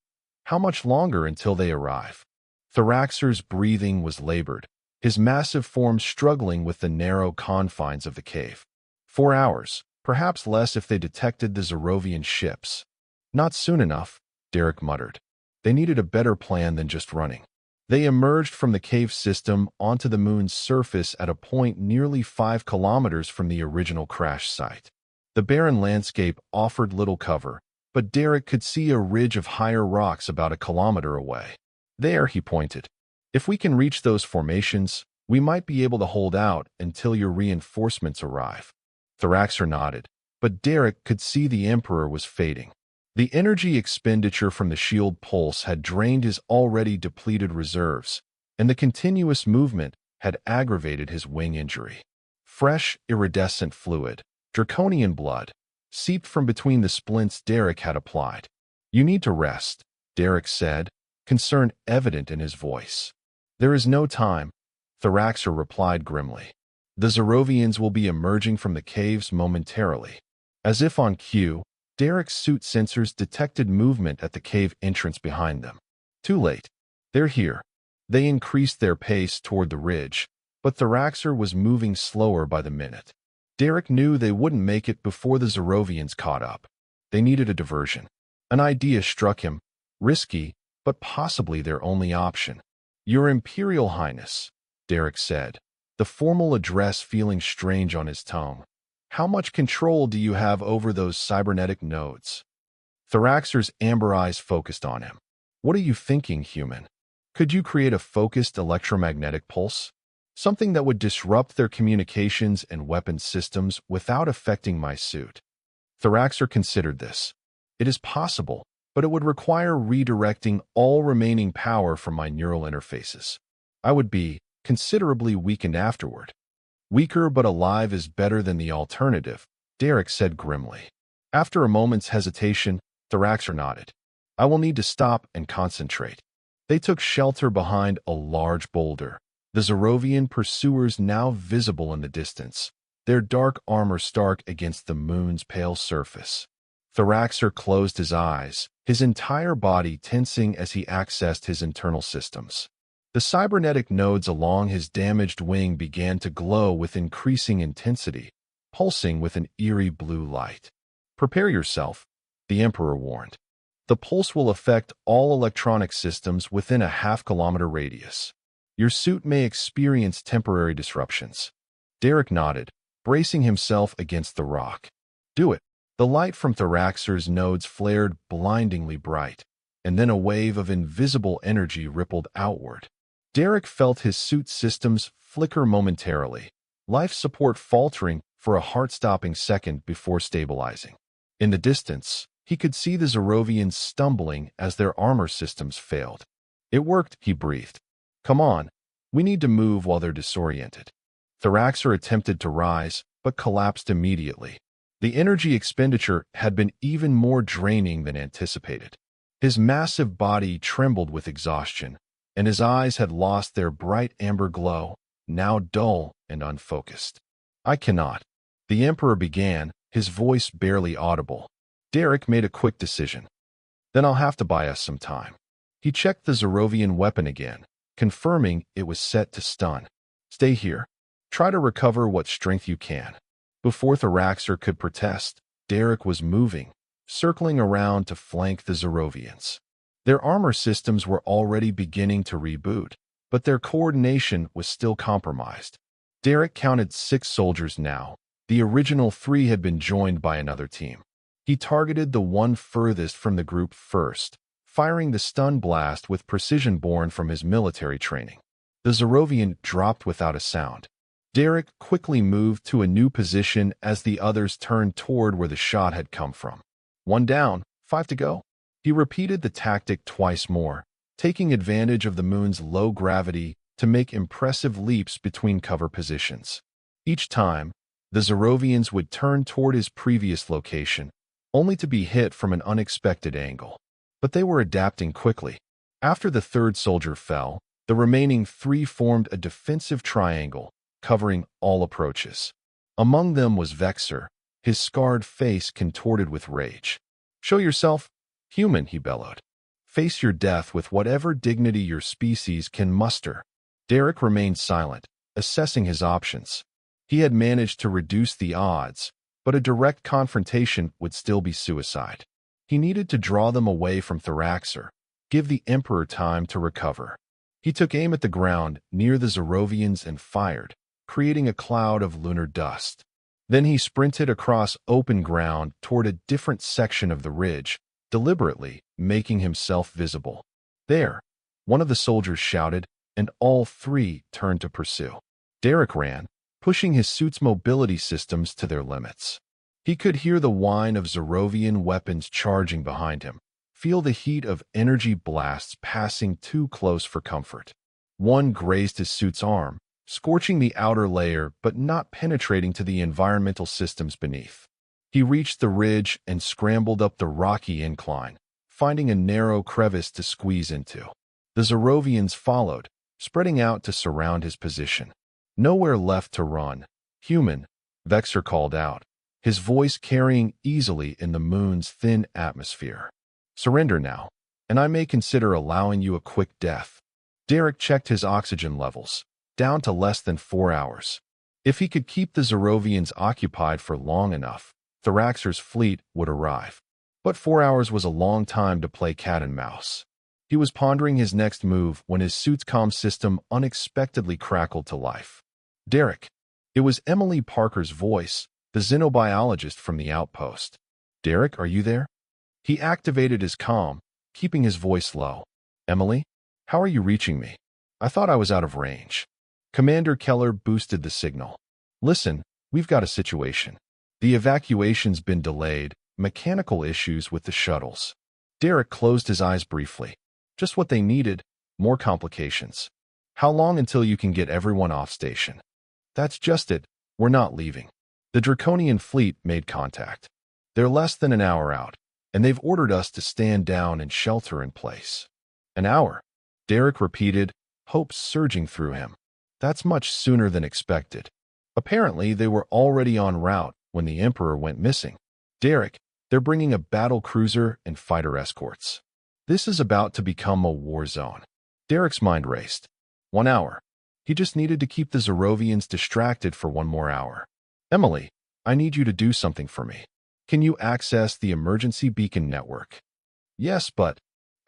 How much longer until they arrive? Thraxer's breathing was labored, his massive form struggling with the narrow confines of the cave. 4 hours, perhaps less if they detected the Zerovian ships. Not soon enough, Derek muttered. They needed a better plan than just running. They emerged from the cave system onto the moon's surface at a point nearly 5 kilometers from the original crash site. The barren landscape offered little cover, but Derek could see a ridge of higher rocks about a kilometer away. There, he pointed. If we can reach those formations, we might be able to hold out until your reinforcements arrive. Thraxer nodded, but Derek could see the Emperor was fading. The energy expenditure from the shield pulse had drained his already depleted reserves, and the continuous movement had aggravated his wing injury. Fresh, iridescent fluid, draconian blood, seeped from between the splints Derek had applied. You need to rest, Derek said, concern evident in his voice. There is no time, Thraxer replied grimly. The Zerovians will be emerging from the caves momentarily. As if on cue, Derek's suit sensors detected movement at the cave entrance behind them. Too late. They're here. They increased their pace toward the ridge, but Thraxer was moving slower by the minute. Derek knew they wouldn't make it before the Zerovians caught up. They needed a diversion. An idea struck him. Risky, but possibly their only option. Your Imperial Highness, Derek said, the formal address feeling strange on his tongue. How much control do you have over those cybernetic nodes? Thraxer's amber eyes focused on him. What are you thinking, human? Could you create a focused electromagnetic pulse? Something that would disrupt their communications and weapons systems without affecting my suit. Thraxer considered this. It is possible, but it would require redirecting all remaining power from my neural interfaces. I would be considerably weakened afterward. Weaker but alive is better than the alternative, Derek said grimly. After a moment's hesitation, Thraxer nodded. I will need to stop and concentrate. They took shelter behind a large boulder, the Zerovian pursuers now visible in the distance, their dark armor stark against the moon's pale surface. Thraxer closed his eyes, his entire body tensing as he accessed his internal systems. The cybernetic nodes along his damaged wing began to glow with increasing intensity, pulsing with an eerie blue light. Prepare yourself, the Emperor warned. The pulse will affect all electronic systems within a half-kilometer radius. Your suit may experience temporary disruptions. Derek nodded, bracing himself against the rock. Do it. The light from Thraxer's nodes flared blindingly bright, and then a wave of invisible energy rippled outward. Derek felt his suit systems flicker momentarily, life support faltering for a heart-stopping second before stabilizing. In the distance, he could see the Zerovians stumbling as their armor systems failed. It worked, he breathed. Come on, we need to move while they're disoriented. Thraxer attempted to rise, but collapsed immediately. The energy expenditure had been even more draining than anticipated. His massive body trembled with exhaustion, and his eyes had lost their bright amber glow, now dull and unfocused. I cannot. The Emperor began, his voice barely audible. Derek made a quick decision. Then I'll have to buy us some time. He checked the Zerovian weapon again, confirming it was set to stun. Stay here. Try to recover what strength you can. Before Thraxer could protest, Derek was moving, circling around to flank the Zerovians. Their armor systems were already beginning to reboot, but their coordination was still compromised. Derek counted 6 soldiers now. The original 3 had been joined by another team. He targeted the one furthest from the group first, firing the stun blast with precision born from his military training. The Zerovian dropped without a sound. Derek quickly moved to a new position as the others turned toward where the shot had come from. 1 down, 5 to go. He repeated the tactic twice more, taking advantage of the moon's low gravity to make impressive leaps between cover positions. Each time, the Zerovians would turn toward his previous location, only to be hit from an unexpected angle. But they were adapting quickly. After the 3rd soldier fell, the remaining 3 formed a defensive triangle, covering all approaches. Among them was Vexer, his scarred face contorted with rage. Show yourself, human, he bellowed. Face your death with whatever dignity your species can muster. Derek remained silent, assessing his options. He had managed to reduce the odds, but a direct confrontation would still be suicide. He needed to draw them away from Thraxer, give the Emperor time to recover. He took aim at the ground near the Zerovians and fired, creating a cloud of lunar dust. Then he sprinted across open ground toward a different section of the ridge, deliberately making himself visible. There, one of the soldiers shouted, and all three turned to pursue. Derek ran, pushing his suit's mobility systems to their limits. He could hear the whine of Zerovian weapons charging behind him, feel the heat of energy blasts passing too close for comfort. One grazed his suit's arm, scorching the outer layer but not penetrating to the environmental systems beneath. He reached the ridge and scrambled up the rocky incline, finding a narrow crevice to squeeze into. The Zerovians followed, spreading out to surround his position. Nowhere left to run. Human, Vexer called out, his voice carrying easily in the moon's thin atmosphere. Surrender now, and I may consider allowing you a quick death. Derek checked his oxygen levels, down to less than 4 hours. If he could keep the Zerovians occupied for long enough, Thraxer's fleet would arrive. But 4 hours was a long time to play cat and mouse. He was pondering his next move when his suit's comm system unexpectedly crackled to life. Derek. It was Emily Parker's voice, the xenobiologist from the outpost. Derek, are you there? He activated his comm, keeping his voice low. Emily, how are you reaching me? I thought I was out of range. Commander Keller boosted the signal. Listen, we've got a situation. The evacuation's been delayed, mechanical issues with the shuttles. Derek closed his eyes briefly. Just what they needed, more complications. How long until you can get everyone off station? That's just it, we're not leaving. The Draconian fleet made contact. They're less than an hour out, and they've ordered us to stand down and shelter in place. An hour? Derek repeated, hope surging through him. That's much sooner than expected. Apparently, they were already en route when the Emperor went missing. Derek, they're bringing a battle cruiser and fighter escorts. This is about to become a war zone. Derek's mind raced. 1 hour. He just needed to keep the Zerovians distracted for 1 more hour. Emily, I need you to do something for me. Can you access the emergency beacon network? Yes, but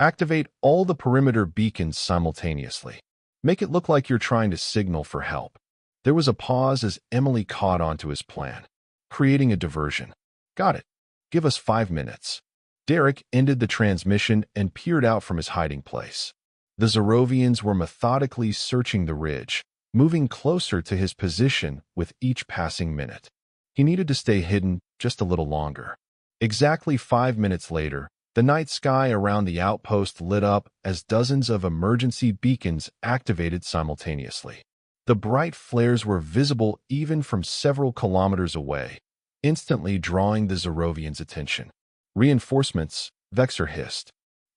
activate all the perimeter beacons simultaneously. Make it look like you're trying to signal for help. There was a pause as Emily caught on to his plan, creating a diversion. Got it. Give us 5 minutes. Derek ended the transmission and peered out from his hiding place. The Zerovians were methodically searching the ridge, moving closer to his position with each passing minute. He needed to stay hidden just a little longer. Exactly 5 minutes later, the night sky around the outpost lit up as dozens of emergency beacons activated simultaneously. The bright flares were visible even from several kilometers away, instantly drawing the Zerovians' attention. Reinforcements, Vexer hissed.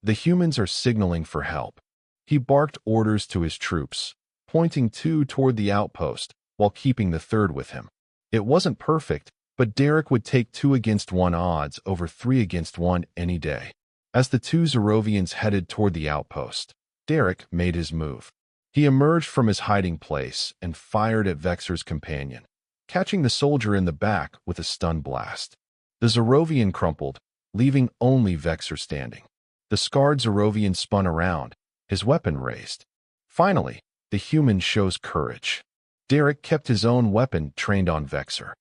The humans are signaling for help. He barked orders to his troops, pointing 2 toward the outpost while keeping the 3rd with him. It wasn't perfect, but Derek would take 2 against 1 odds over 3 against 1 any day. As the 2 Zerovians headed toward the outpost, Derek made his move. He emerged from his hiding place and fired at Vexer's companion, catching the soldier in the back with a stun blast. The Zerovian crumpled, leaving only Vexer standing. The scarred Zerovian spun around, his weapon raised. Finally, the human shows courage. Derek kept his own weapon trained on Vexer.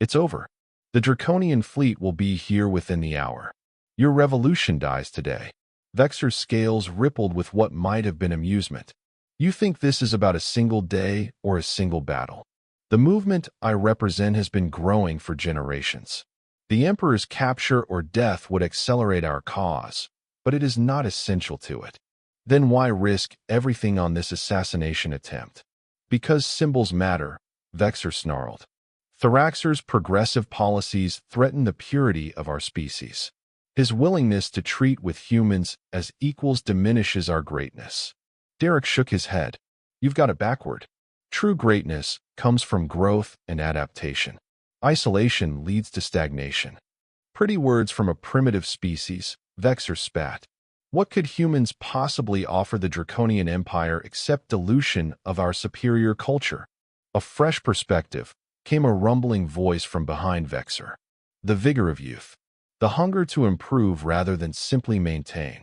It's over. The Draconian fleet will be here within the hour. Your revolution dies today. Vexer's scales rippled with what might have been amusement. You think this is about a single day or a single battle. The movement I represent has been growing for generations. The Emperor's capture or death would accelerate our cause, but it is not essential to it. Then why risk everything on this assassination attempt? Because symbols matter, Vexer snarled. Thraxer's progressive policies threaten the purity of our species. His willingness to treat with humans as equals diminishes our greatness. Derek shook his head. You've got it backward. True greatness comes from growth and adaptation. Isolation leads to stagnation. Pretty words from a primitive species, Vexer spat. What could humans possibly offer the Draconian Empire except dilution of our superior culture? A fresh perspective came a rumbling voice from behind Vexor. The vigor of youth. The hunger to improve rather than simply maintain.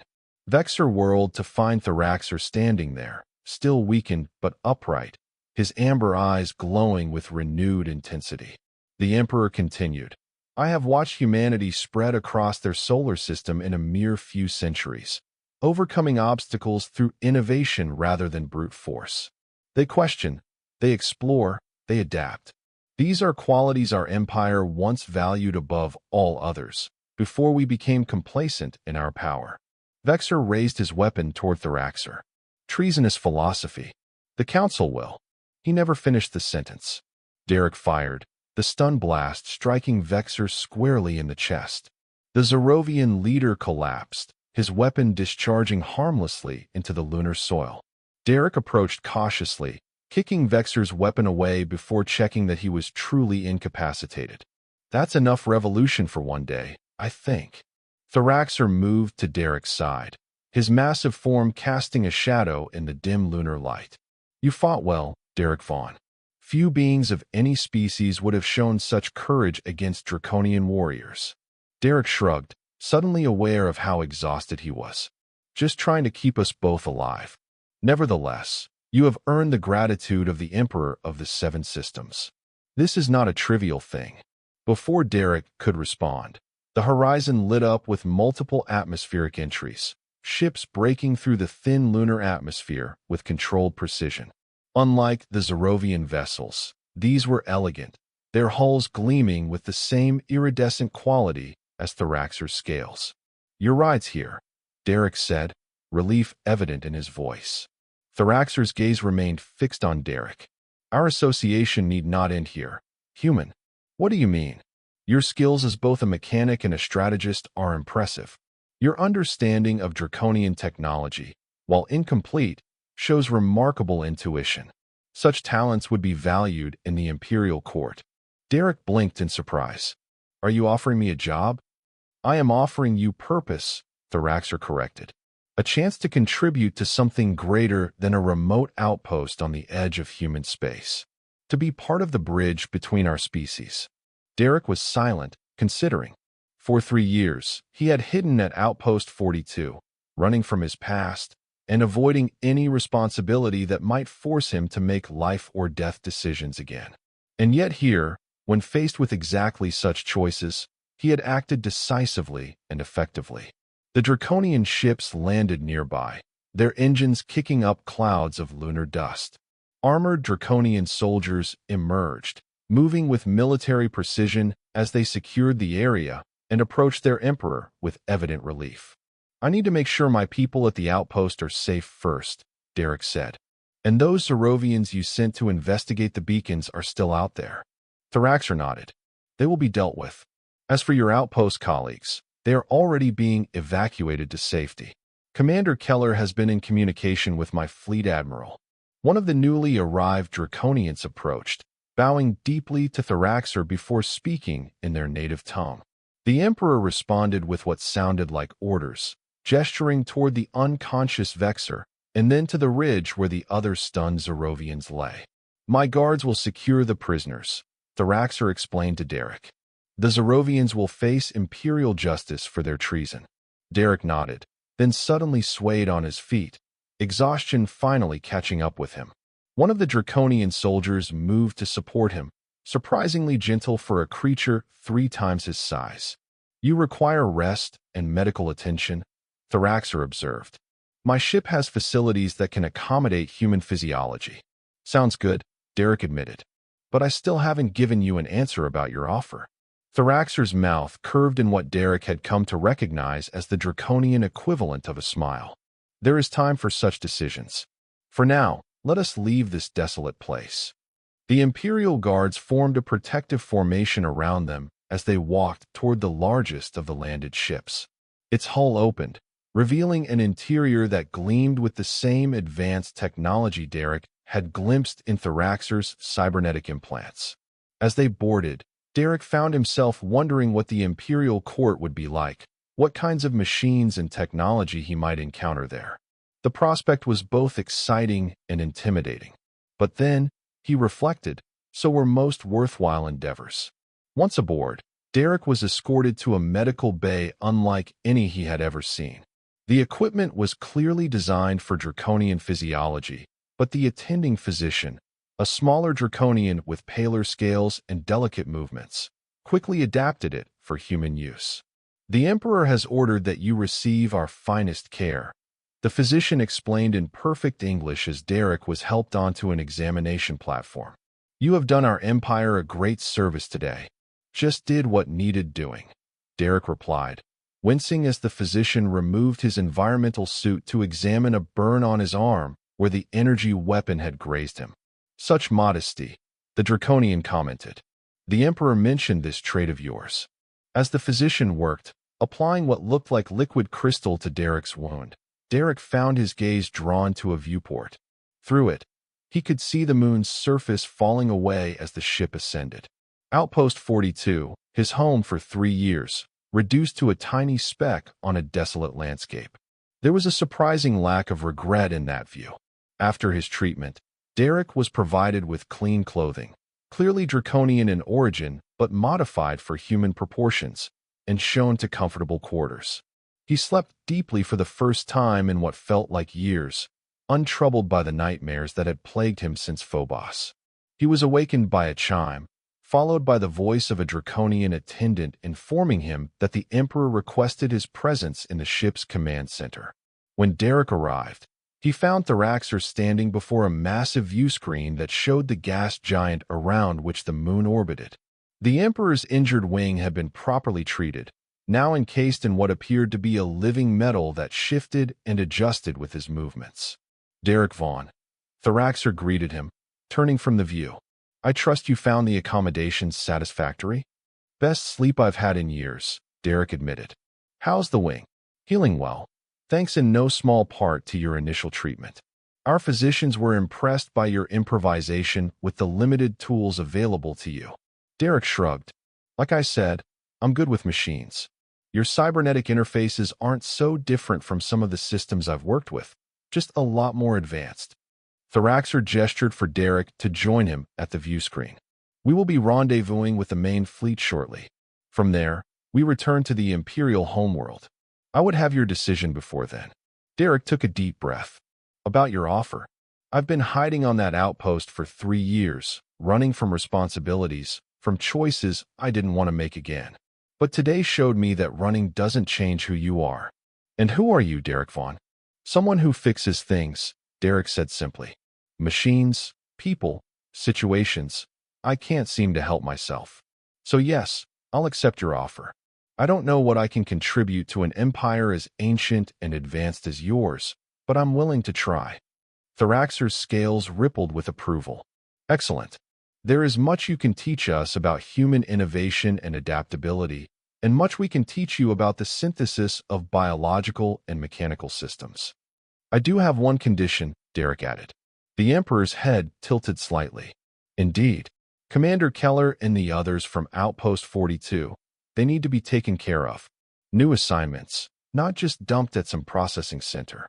Vexor whirled to find Thraxor standing there, still weakened but upright, his amber eyes glowing with renewed intensity. The Emperor continued, I have watched humanity spread across their solar system in a mere few centuries, overcoming obstacles through innovation rather than brute force. They question, they explore, they adapt. These are qualities our empire once valued above all others, before we became complacent in our power. Vexor raised his weapon toward Thraxor. Treasonous philosophy. The council will. He never finished the sentence. Derek fired, the stun blast striking Vexor squarely in the chest. The Zerovian leader collapsed, his weapon discharging harmlessly into the lunar soil. Derek approached cautiously, kicking Vexor's weapon away before checking that he was truly incapacitated. That's enough revolution for one day, I think. Thraxor moved to Derek's side, his massive form casting a shadow in the dim lunar light. You fought well, Derek Vaughn. Few beings of any species would have shown such courage against draconian warriors. Derek shrugged, suddenly aware of how exhausted he was. Just trying to keep us both alive. Nevertheless, you have earned the gratitude of the Emperor of the Seven Systems. This is not a trivial thing. Before Derek could respond, the horizon lit up with multiple atmospheric entries, ships breaking through the thin lunar atmosphere with controlled precision. Unlike the Zerovian vessels, these were elegant, their hulls gleaming with the same iridescent quality as Thraxor's scales. Your ride's here, Derek said, relief evident in his voice. Thraxor's gaze remained fixed on Derek. Our association need not end here. Human, what do you mean? Your skills as both a mechanic and a strategist are impressive. Your understanding of draconian technology, while incomplete, shows remarkable intuition. Such talents would be valued in the imperial court. Derek blinked in surprise. Are you offering me a job? I am offering you purpose, Thraxor corrected. A chance to contribute to something greater than a remote outpost on the edge of human space. To be part of the bridge between our species. Derek was silent, considering. For 3 years, he had hidden at Outpost 42, running from his past, and avoiding any responsibility that might force him to make life-or-death decisions again. And yet here, when faced with exactly such choices, he had acted decisively and effectively. The draconian ships landed nearby, their engines kicking up clouds of lunar dust. Armored draconian soldiers emerged, moving with military precision as they secured the area and approached their emperor with evident relief. I need to make sure my people at the outpost are safe first, Derek said. And those Zerovians you sent to investigate the beacons are still out there. Thraxor nodded. They will be dealt with. As for your outpost colleagues, they are already being evacuated to safety. Commander Keller has been in communication with my fleet admiral. One of the newly arrived Draconians approached, bowing deeply to Thraxor before speaking in their native tongue. The Emperor responded with what sounded like orders, gesturing toward the unconscious Vexor and then to the ridge where the other stunned Zerovians lay. My guards will secure the prisoners, Thraxor explained to Derek. The Zerovians will face imperial justice for their treason. Derek nodded, then suddenly swayed on his feet, exhaustion finally catching up with him. One of the Draconian soldiers moved to support him, surprisingly gentle for a creature 3 times his size. You require rest and medical attention, Thraxor observed. My ship has facilities that can accommodate human physiology. Sounds good, Derek admitted. But I still haven't given you an answer about your offer. Thraxor's mouth curved in what Derek had come to recognize as the draconian equivalent of a smile. There is time for such decisions. For now, let us leave this desolate place. The Imperial Guards formed a protective formation around them as they walked toward the largest of the landed ships. Its hull opened, revealing an interior that gleamed with the same advanced technology Derek had glimpsed in Thraxor's cybernetic implants. As they boarded, Derek found himself wondering what the Imperial court would be like, what kinds of machines and technology he might encounter there. The prospect was both exciting and intimidating. But then, he reflected, so were most worthwhile endeavors. Once aboard, Derek was escorted to a medical bay unlike any he had ever seen. The equipment was clearly designed for draconian physiology, but the attending physician, a smaller draconian with paler scales and delicate movements, quickly adapted it for human use. "The Emperor has ordered that you receive our finest care," the physician explained in perfect English as Derek was helped onto an examination platform. "You have done our empire a great service today." "Just did what needed doing," Derek replied, wincing as the physician removed his environmental suit to examine a burn on his arm where the energy weapon had grazed him. "Such modesty," the draconian commented. "The Emperor mentioned this trait of yours." As the physician worked, applying what looked like liquid crystal to Derek's wound, Derek found his gaze drawn to a viewport. Through it, he could see the moon's surface falling away as the ship ascended. Outpost 42, his home for 3 years, reduced to a tiny speck on a desolate landscape. There was a surprising lack of regret in that view. After his treatment, Derek was provided with clean clothing, clearly draconian in origin but modified for human proportions, and shown to comfortable quarters. He slept deeply for the first time in what felt like years, untroubled by the nightmares that had plagued him since Phobos. He was awakened by a chime, followed by the voice of a draconian attendant informing him that the Emperor requested his presence in the ship's command center. When Derek arrived, he found Thraxer standing before a massive view screen that showed the gas giant around which the moon orbited. The Emperor's injured wing had been properly treated, now encased in what appeared to be a living metal that shifted and adjusted with his movements. "Derek Vaughn," Thraxer greeted him, turning from the view. "I trust you found the accommodations satisfactory?" "Best sleep I've had in years," Derek admitted. "How's the wing?" "Healing well, thanks in no small part to your initial treatment. Our physicians were impressed by your improvisation with the limited tools available to you." Derek shrugged. "Like I said, I'm good with machines. Your cybernetic interfaces aren't so different from some of the systems I've worked with, just a lot more advanced." Thraxer gestured for Derek to join him at the view screen. "We will be rendezvousing with the main fleet shortly. From there, we return to the Imperial homeworld. I would have your decision before then." Derek took a deep breath. "About your offer. I've been hiding on that outpost for 3 years, running from responsibilities, from choices I didn't want to make again. But today showed me that running doesn't change who you are." "And who are you, Derek Vaughn?" "Someone who fixes things," Derek said simply. "Machines, people, situations. I can't seem to help myself. So yes, I'll accept your offer. I don't know what I can contribute to an empire as ancient and advanced as yours, but I'm willing to try." Thraxer's scales rippled with approval. "Excellent. There is much you can teach us about human innovation and adaptability, and much we can teach you about the synthesis of biological and mechanical systems. I do have one condition," Derek added. The Emperor's head tilted slightly. "Indeed. Commander Keller and the others from Outpost 42, they need to be taken care of. New assignments, not just dumped at some processing center."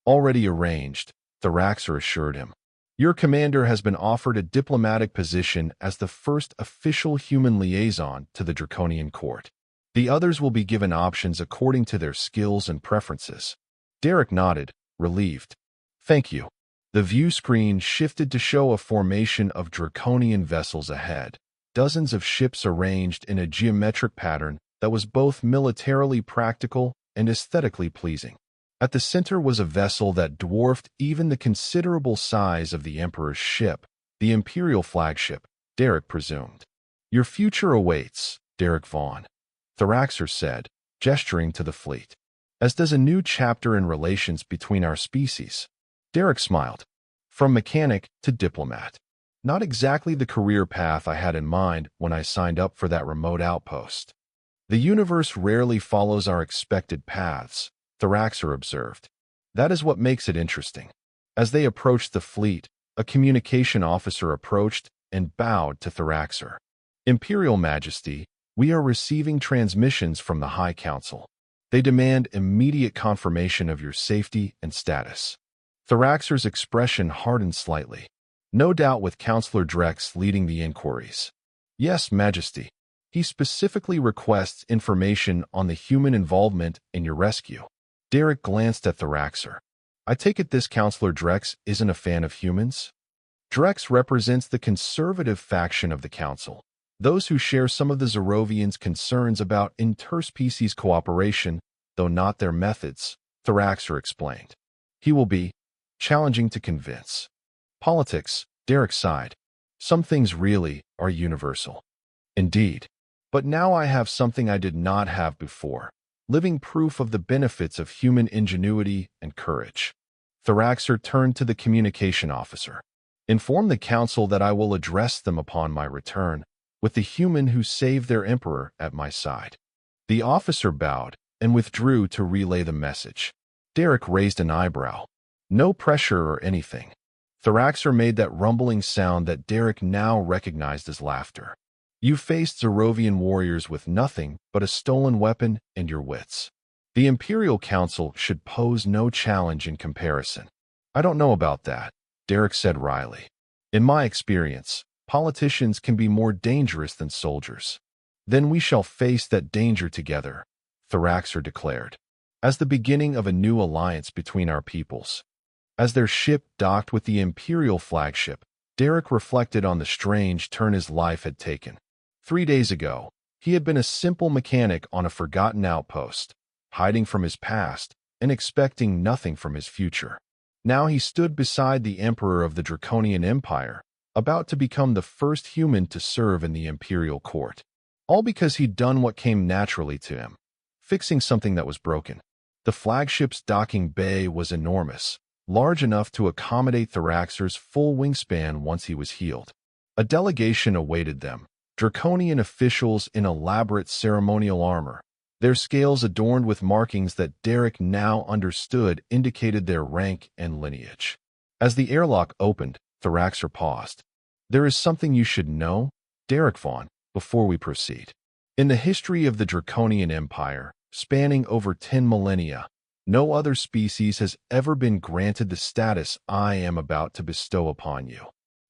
"Already arranged," Thraxer assured him. "Your commander has been offered a diplomatic position as the first official human liaison to the Draconian court. The others will be given options according to their skills and preferences." Derek nodded, relieved. "Thank you." The view screen shifted to show a formation of Draconian vessels ahead, dozens of ships arranged in a geometric pattern that was both militarily practical and aesthetically pleasing. At the center was a vessel that dwarfed even the considerable size of the Emperor's ship, the Imperial flagship, Derek presumed. "Your future awaits, Derek Vaughn," Thraxer said, gesturing to the fleet. "As does a new chapter in relations between our species." Derek smiled. "From mechanic to diplomat. Not exactly the career path I had in mind when I signed up for that remote outpost." "The universe rarely follows our expected paths," Thraxer observed. "That is what makes it interesting." As they approached the fleet, a communication officer approached and bowed to Thraxer. "Imperial Majesty, we are receiving transmissions from the High Council. They demand immediate confirmation of your safety and status. Thraxer's expression hardened slightly. No doubt with Counselor Drex leading the inquiries. Yes, Majesty. He specifically requests information on the human involvement in your rescue. Derek glanced at Thraxer. I take it this Counselor Drex isn't a fan of humans? Drex represents the conservative faction of the Council, those who share some of the Zerovians' concerns about interspecies cooperation, though not their methods, Thraxer explained. He will be challenging to convince. Politics, Derek sighed. Some things really are universal. Indeed. But now I have something I did not have before, living proof of the benefits of human ingenuity and courage. Thraxer turned to the communication officer. Inform the council that I will address them upon my return, with the human who saved their emperor at my side. The officer bowed and withdrew to relay the message. Derek raised an eyebrow. No pressure or anything. Thraxer made that rumbling sound that Derek now recognized as laughter. You faced Zerovian warriors with nothing but a stolen weapon and your wits. The Imperial Council should pose no challenge in comparison. I don't know about that, Derek said wryly. In my experience, politicians can be more dangerous than soldiers. Then we shall face that danger together, Thraxer declared, as the beginning of a new alliance between our peoples. As their ship docked with the Imperial flagship, Derek reflected on the strange turn his life had taken. 3 days ago, he had been a simple mechanic on a forgotten outpost, hiding from his past and expecting nothing from his future. Now he stood beside the Emperor of the Draconian Empire, about to become the first human to serve in the Imperial court. All because he'd done what came naturally to him, fixing something that was broken. The flagship's docking bay was enormous, large enough to accommodate Thraxer's full wingspan once he was healed. A delegation awaited them, Draconian officials in elaborate ceremonial armor, their scales adorned with markings that Derek now understood indicated their rank and lineage. As the airlock opened, Thraxer paused. There is something you should know, Derek Vaughn, before we proceed. In the history of the Draconian Empire, spanning over 10 millennia, no other species has ever been granted the status I am about to bestow upon you.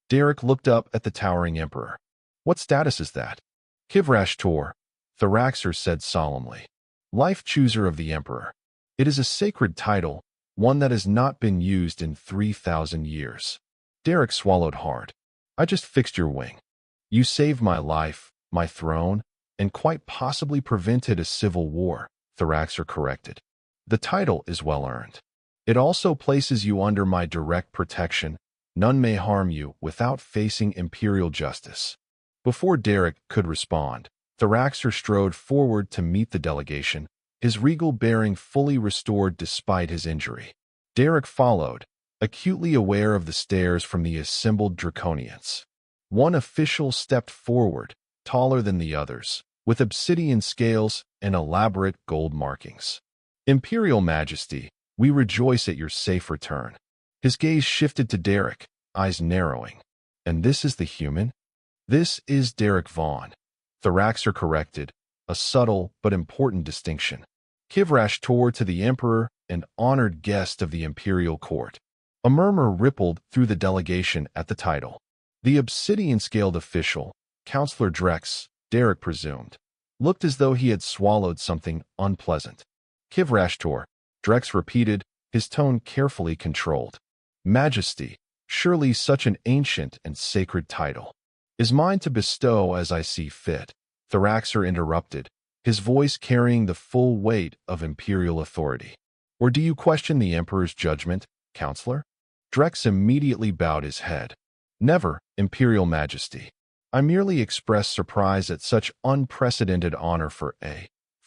Derek looked up at the towering emperor. What status is that? Kivrash Tor, Thraxer said solemnly. Life Chooser of the Emperor. It is a sacred title, one that has not been used in 3,000 years. Derek swallowed hard. I just fixed your wing. You saved my life, my throne, and quite possibly prevented a civil war, Thraxer corrected. The title is well earned. It also places you under my direct protection. None may harm you without facing imperial justice. Before Derek could respond, Thraxer strode forward to meet the delegation, his regal bearing fully restored despite his injury. Derek followed, acutely aware of the stares from the assembled Draconians. One official stepped forward, taller than the others, with obsidian scales and elaborate gold markings. Imperial Majesty, we rejoice at your safe return. His gaze shifted to Derek, eyes narrowing. And this is the human? This is Derek Vaughn. Thraxer corrected, a subtle but important distinction. Kivrash Tor to the Emperor, an honored guest of the Imperial Court. A murmur rippled through the delegation at the title. The obsidian-scaled official, Counselor Drex, Derek presumed, looked as though he had swallowed something unpleasant. Kivrash Tor, Drex repeated, his tone carefully controlled. Majesty, surely such an ancient and sacred title is mine to bestow as I see fit, Thraxer interrupted, his voice carrying the full weight of imperial authority. Or do you question the Emperor's judgment, Counselor? Drex immediately bowed his head. Never, Imperial Majesty. I merely express surprise at such unprecedented honor for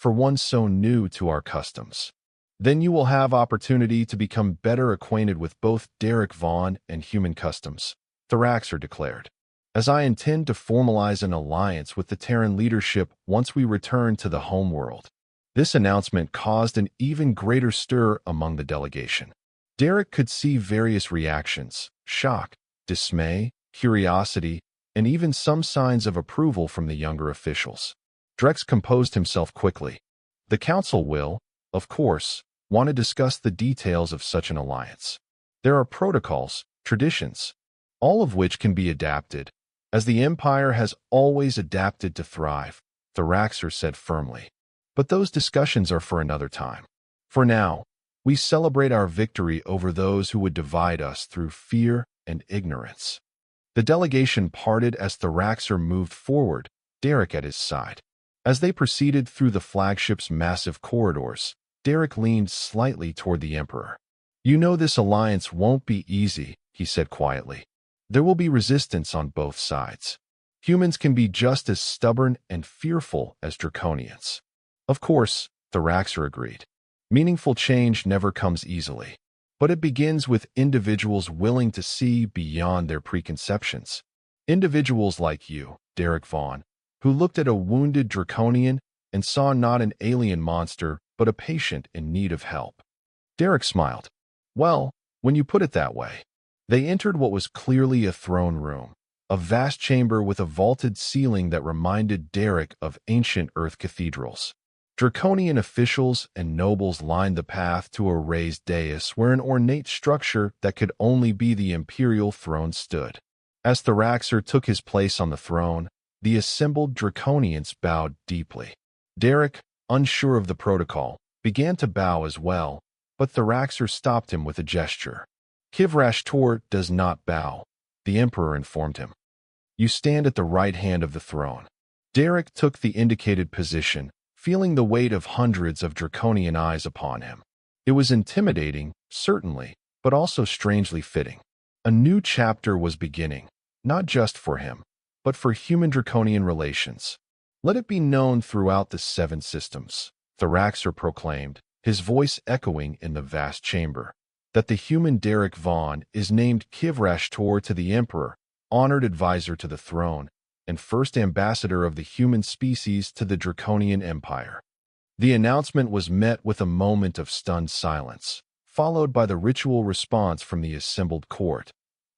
one so new to our customs. Then you will have opportunity to become better acquainted with both Derek Vaughn and human customs, Thraxer declared. As I intend to formalize an alliance with the Terran leadership once we return to the homeworld. This announcement caused an even greater stir among the delegation. Derek could see various reactions, shock, dismay, curiosity, and even some signs of approval from the younger officials. Drex composed himself quickly. The council will, of course, want to discuss the details of such an alliance. There are protocols, traditions, all of which can be adapted, as the Empire has always adapted to thrive, Thraxer said firmly. But those discussions are for another time. For now, we celebrate our victory over those who would divide us through fear and ignorance. The delegation parted as Thraxer moved forward, Derek at his side. As they proceeded through the flagship's massive corridors, Derek leaned slightly toward the Emperor. You know this alliance won't be easy, he said quietly. There will be resistance on both sides. Humans can be just as stubborn and fearful as Draconians. Of course, Thraxer agreed. Meaningful change never comes easily, but it begins with individuals willing to see beyond their preconceptions. Individuals like you, Derek Vaughn, who looked at a wounded Draconian and saw not an alien monster, but a patient in need of help. Derek smiled. Well, when you put it that way. They entered what was clearly a throne room, a vast chamber with a vaulted ceiling that reminded Derek of ancient Earth cathedrals. Draconian officials and nobles lined the path to a raised dais where an ornate structure that could only be the imperial throne stood. As Thraxer took his place on the throne, the assembled Draconians bowed deeply. Derek, unsure of the protocol, began to bow as well, but Thraxer stopped him with a gesture. Kivrashtor does not bow, the Emperor informed him. You stand at the right hand of the throne. Derek took the indicated position, feeling the weight of hundreds of Draconian eyes upon him. It was intimidating, certainly, but also strangely fitting. A new chapter was beginning, not just for him, but for human-Draconian relations. Let it be known throughout the 7 systems, Thraxer proclaimed, his voice echoing in the vast chamber, that the human Derek Vaughn is named Kivrashtor to the Emperor, honored advisor to the throne, and first ambassador of the human species to the Draconian Empire. The announcement was met with a moment of stunned silence, followed by the ritual response from the assembled court.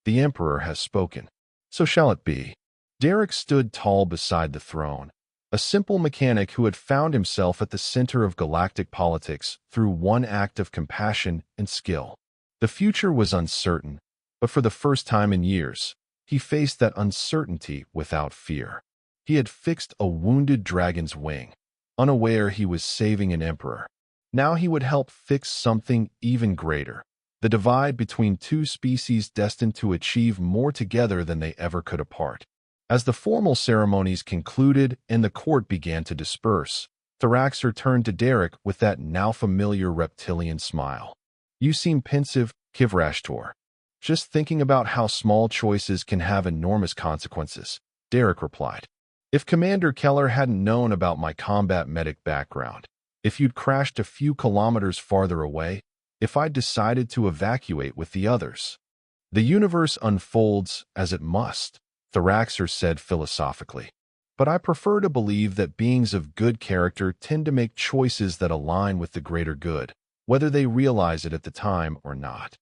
The Emperor has spoken. So shall it be. Derek stood tall beside the throne, a simple mechanic who had found himself at the center of galactic politics through one act of compassion and skill. The future was uncertain, but for the first time in years, he faced that uncertainty without fear. He had fixed a wounded dragon's wing, unaware he was saving an emperor. Now he would help fix something even greater, the divide between 2 species destined to achieve more together than they ever could apart. As the formal ceremonies concluded and the court began to disperse, Thraxer turned to Derek with that now familiar reptilian smile. You seem pensive, Kivrashtor. Just thinking about how small choices can have enormous consequences, Derek replied. If Commander Keller hadn't known about my combat medic background, if you'd crashed a few kilometers farther away, if I'd decided to evacuate with the others. The universe unfolds as it must, Thraxer said philosophically. But I prefer to believe that beings of good character tend to make choices that align with the greater good, whether they realize it at the time or not.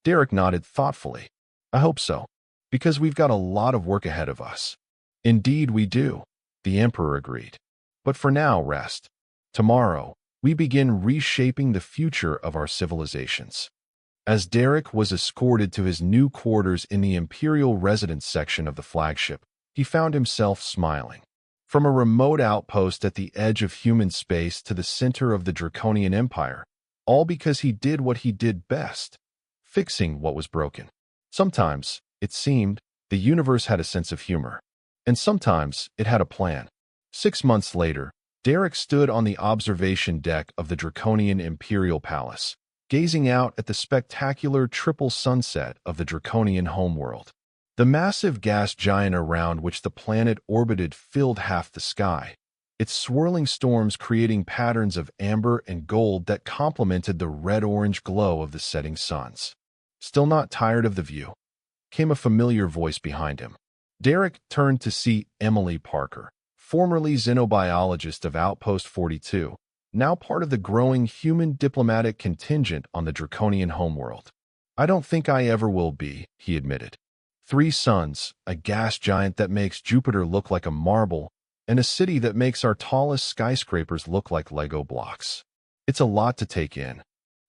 Derek nodded thoughtfully. I hope so, because we've got a lot of work ahead of us. Indeed we do, the Emperor agreed. But for now, rest. Tomorrow, we begin reshaping the future of our civilizations. As Derek was escorted to his new quarters in the Imperial residence section of the flagship, he found himself smiling. From a remote outpost at the edge of human space to the center of the Draconian Empire, all because he did what he did best, fixing what was broken. Sometimes, it seemed, the universe had a sense of humor, and sometimes it had a plan. 6 months later, Derek stood on the observation deck of the Draconian Imperial Palace, gazing out at the spectacular triple sunset of the Draconian homeworld. The massive gas giant around which the planet orbited filled half the sky, its swirling storms creating patterns of amber and gold that complemented the red-orange glow of the setting suns. Still not tired of the view? Came a familiar voice behind him. Derek turned to see Emily Parker, formerly xenobiologist of Outpost 42, now part of the growing human diplomatic contingent on the Draconian homeworld. I don't think I ever will be, he admitted. 3 suns, a gas giant that makes Jupiter look like a marble, and a city that makes our tallest skyscrapers look like Lego blocks. It's a lot to take in.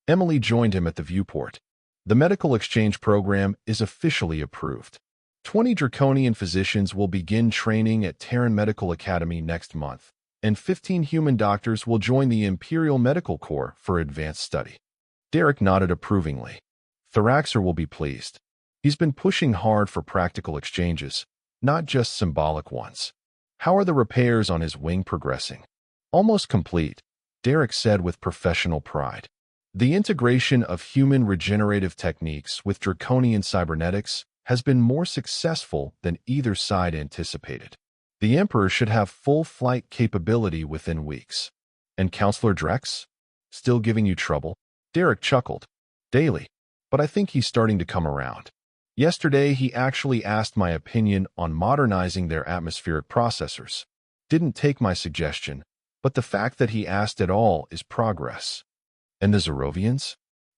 Emily joined him at the viewport. The medical exchange program is officially approved. 20 draconian physicians will begin training at Terran Medical Academy next month, and 15 human doctors will join the Imperial Medical Corps for advanced study. Derek nodded approvingly. Thoraxer will be pleased. He's been pushing hard for practical exchanges, not just symbolic ones. How are the repairs on his wing progressing? Almost complete, Derek said with professional pride. The integration of human regenerative techniques with draconian cybernetics has been more successful than either side anticipated. The Emperor should have full flight capability within weeks. And Counselor Drex? Still giving you trouble? Derek chuckled. Daily. But I think he's starting to come around. Yesterday, he actually asked my opinion on modernizing their atmospheric processors. Didn't take my suggestion, but the fact that he asked at all is progress. And the Zerovians?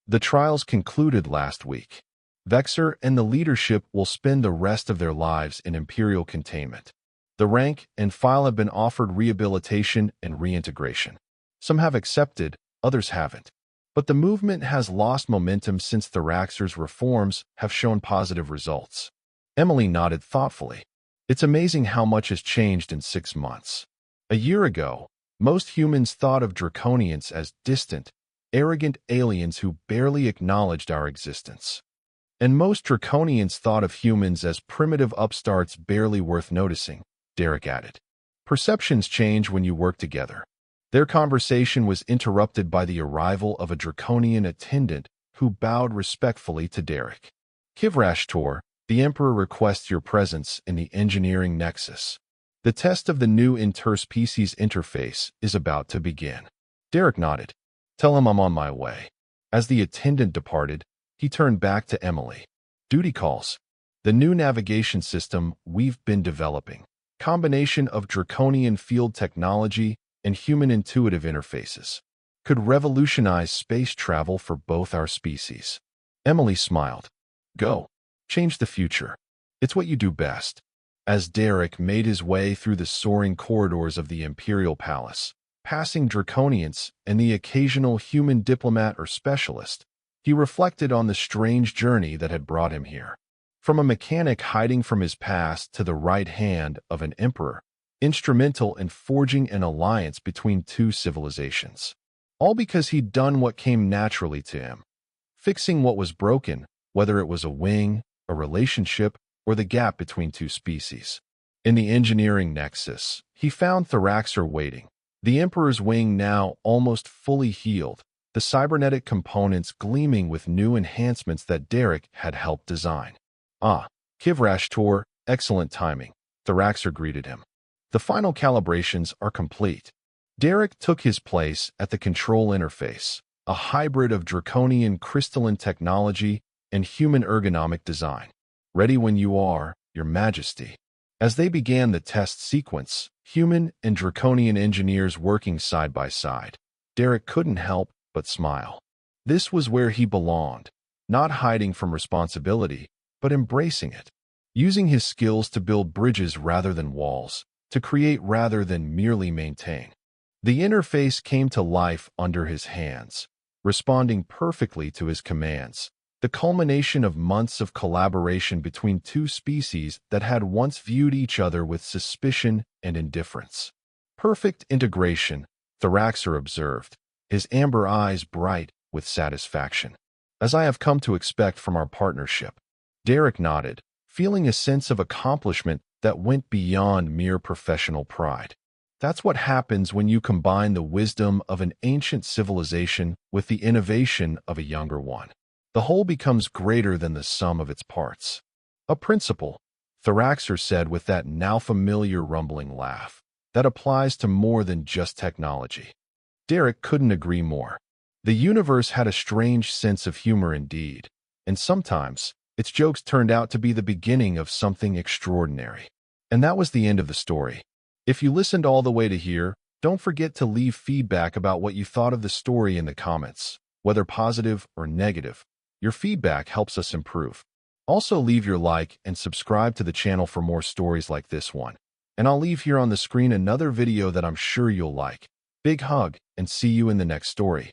The trials concluded last week. Vexer and the leadership will spend the rest of their lives in Imperial containment. The rank and file have been offered rehabilitation and reintegration. Some have accepted, others haven't. But the movement has lost momentum since Thoraxer's reforms have shown positive results. Emily nodded thoughtfully. It's amazing how much has changed in 6 months. A year ago, most humans thought of Draconians as distant, arrogant aliens who barely acknowledged our existence. And most Draconians thought of humans as primitive upstarts barely worth noticing, Derek added. Perceptions change when you work together. Their conversation was interrupted by the arrival of a Draconian attendant who bowed respectfully to Derek. Kivrash Tor, the Emperor requests your presence in the engineering nexus. The test of the new interspecies interface is about to begin. Derek nodded. Tell him I'm on my way. As the attendant departed, he turned back to Emily. Duty calls. The new navigation system we've been developing. Combination of Draconian field technology and human intuitive interfaces. Could revolutionize space travel for both our species. Emily smiled. Go. Change the future. It's what you do best. As Derek made his way through the soaring corridors of the Imperial Palace, passing Draconians and the occasional human diplomat or specialist, he reflected on the strange journey that had brought him here. From a mechanic hiding from his past to the right hand of an emperor, instrumental in forging an alliance between two civilizations. All because he'd done what came naturally to him. Fixing what was broken, whether it was a wing, a relationship, or the gap between two species. In the engineering nexus, he found Thoraxer waiting, the Emperor's wing now almost fully healed, the cybernetic components gleaming with new enhancements that Derek had helped design. Ah, Kivrash Tor, excellent timing, Thoraxer greeted him. The final calibrations are complete. Derek took his place at the control interface, a hybrid of draconian crystalline technology and human ergonomic design. Ready when you are, Your Majesty. As they began the test sequence, human and draconian engineers working side by side, Derek couldn't help but smile. This was where he belonged, not hiding from responsibility, but embracing it, using his skills to build bridges rather than walls, to create rather than merely maintain. The interface came to life under his hands, responding perfectly to his commands, the culmination of months of collaboration between two species that had once viewed each other with suspicion and indifference. Perfect integration, Thoraxer observed, his amber eyes bright with satisfaction. As I have come to expect from our partnership. Derek nodded, feeling a sense of accomplishment that went beyond mere professional pride. That's what happens when you combine the wisdom of an ancient civilization with the innovation of a younger one. The whole becomes greater than the sum of its parts. A principle, Thoraxer said with that now familiar rumbling laugh, that applies to more than just technology. Derek couldn't agree more. The universe had a strange sense of humor indeed, and sometimes its jokes turned out to be the beginning of something extraordinary. And that was the end of the story. If you listened all the way to here, don't forget to leave feedback about what you thought of the story in the comments, whether positive or negative. Your feedback helps us improve. Also leave your like and subscribe to the channel for more stories like this one. And I'll leave here on the screen another video that I'm sure you'll like. Big hug. and see you in the next story.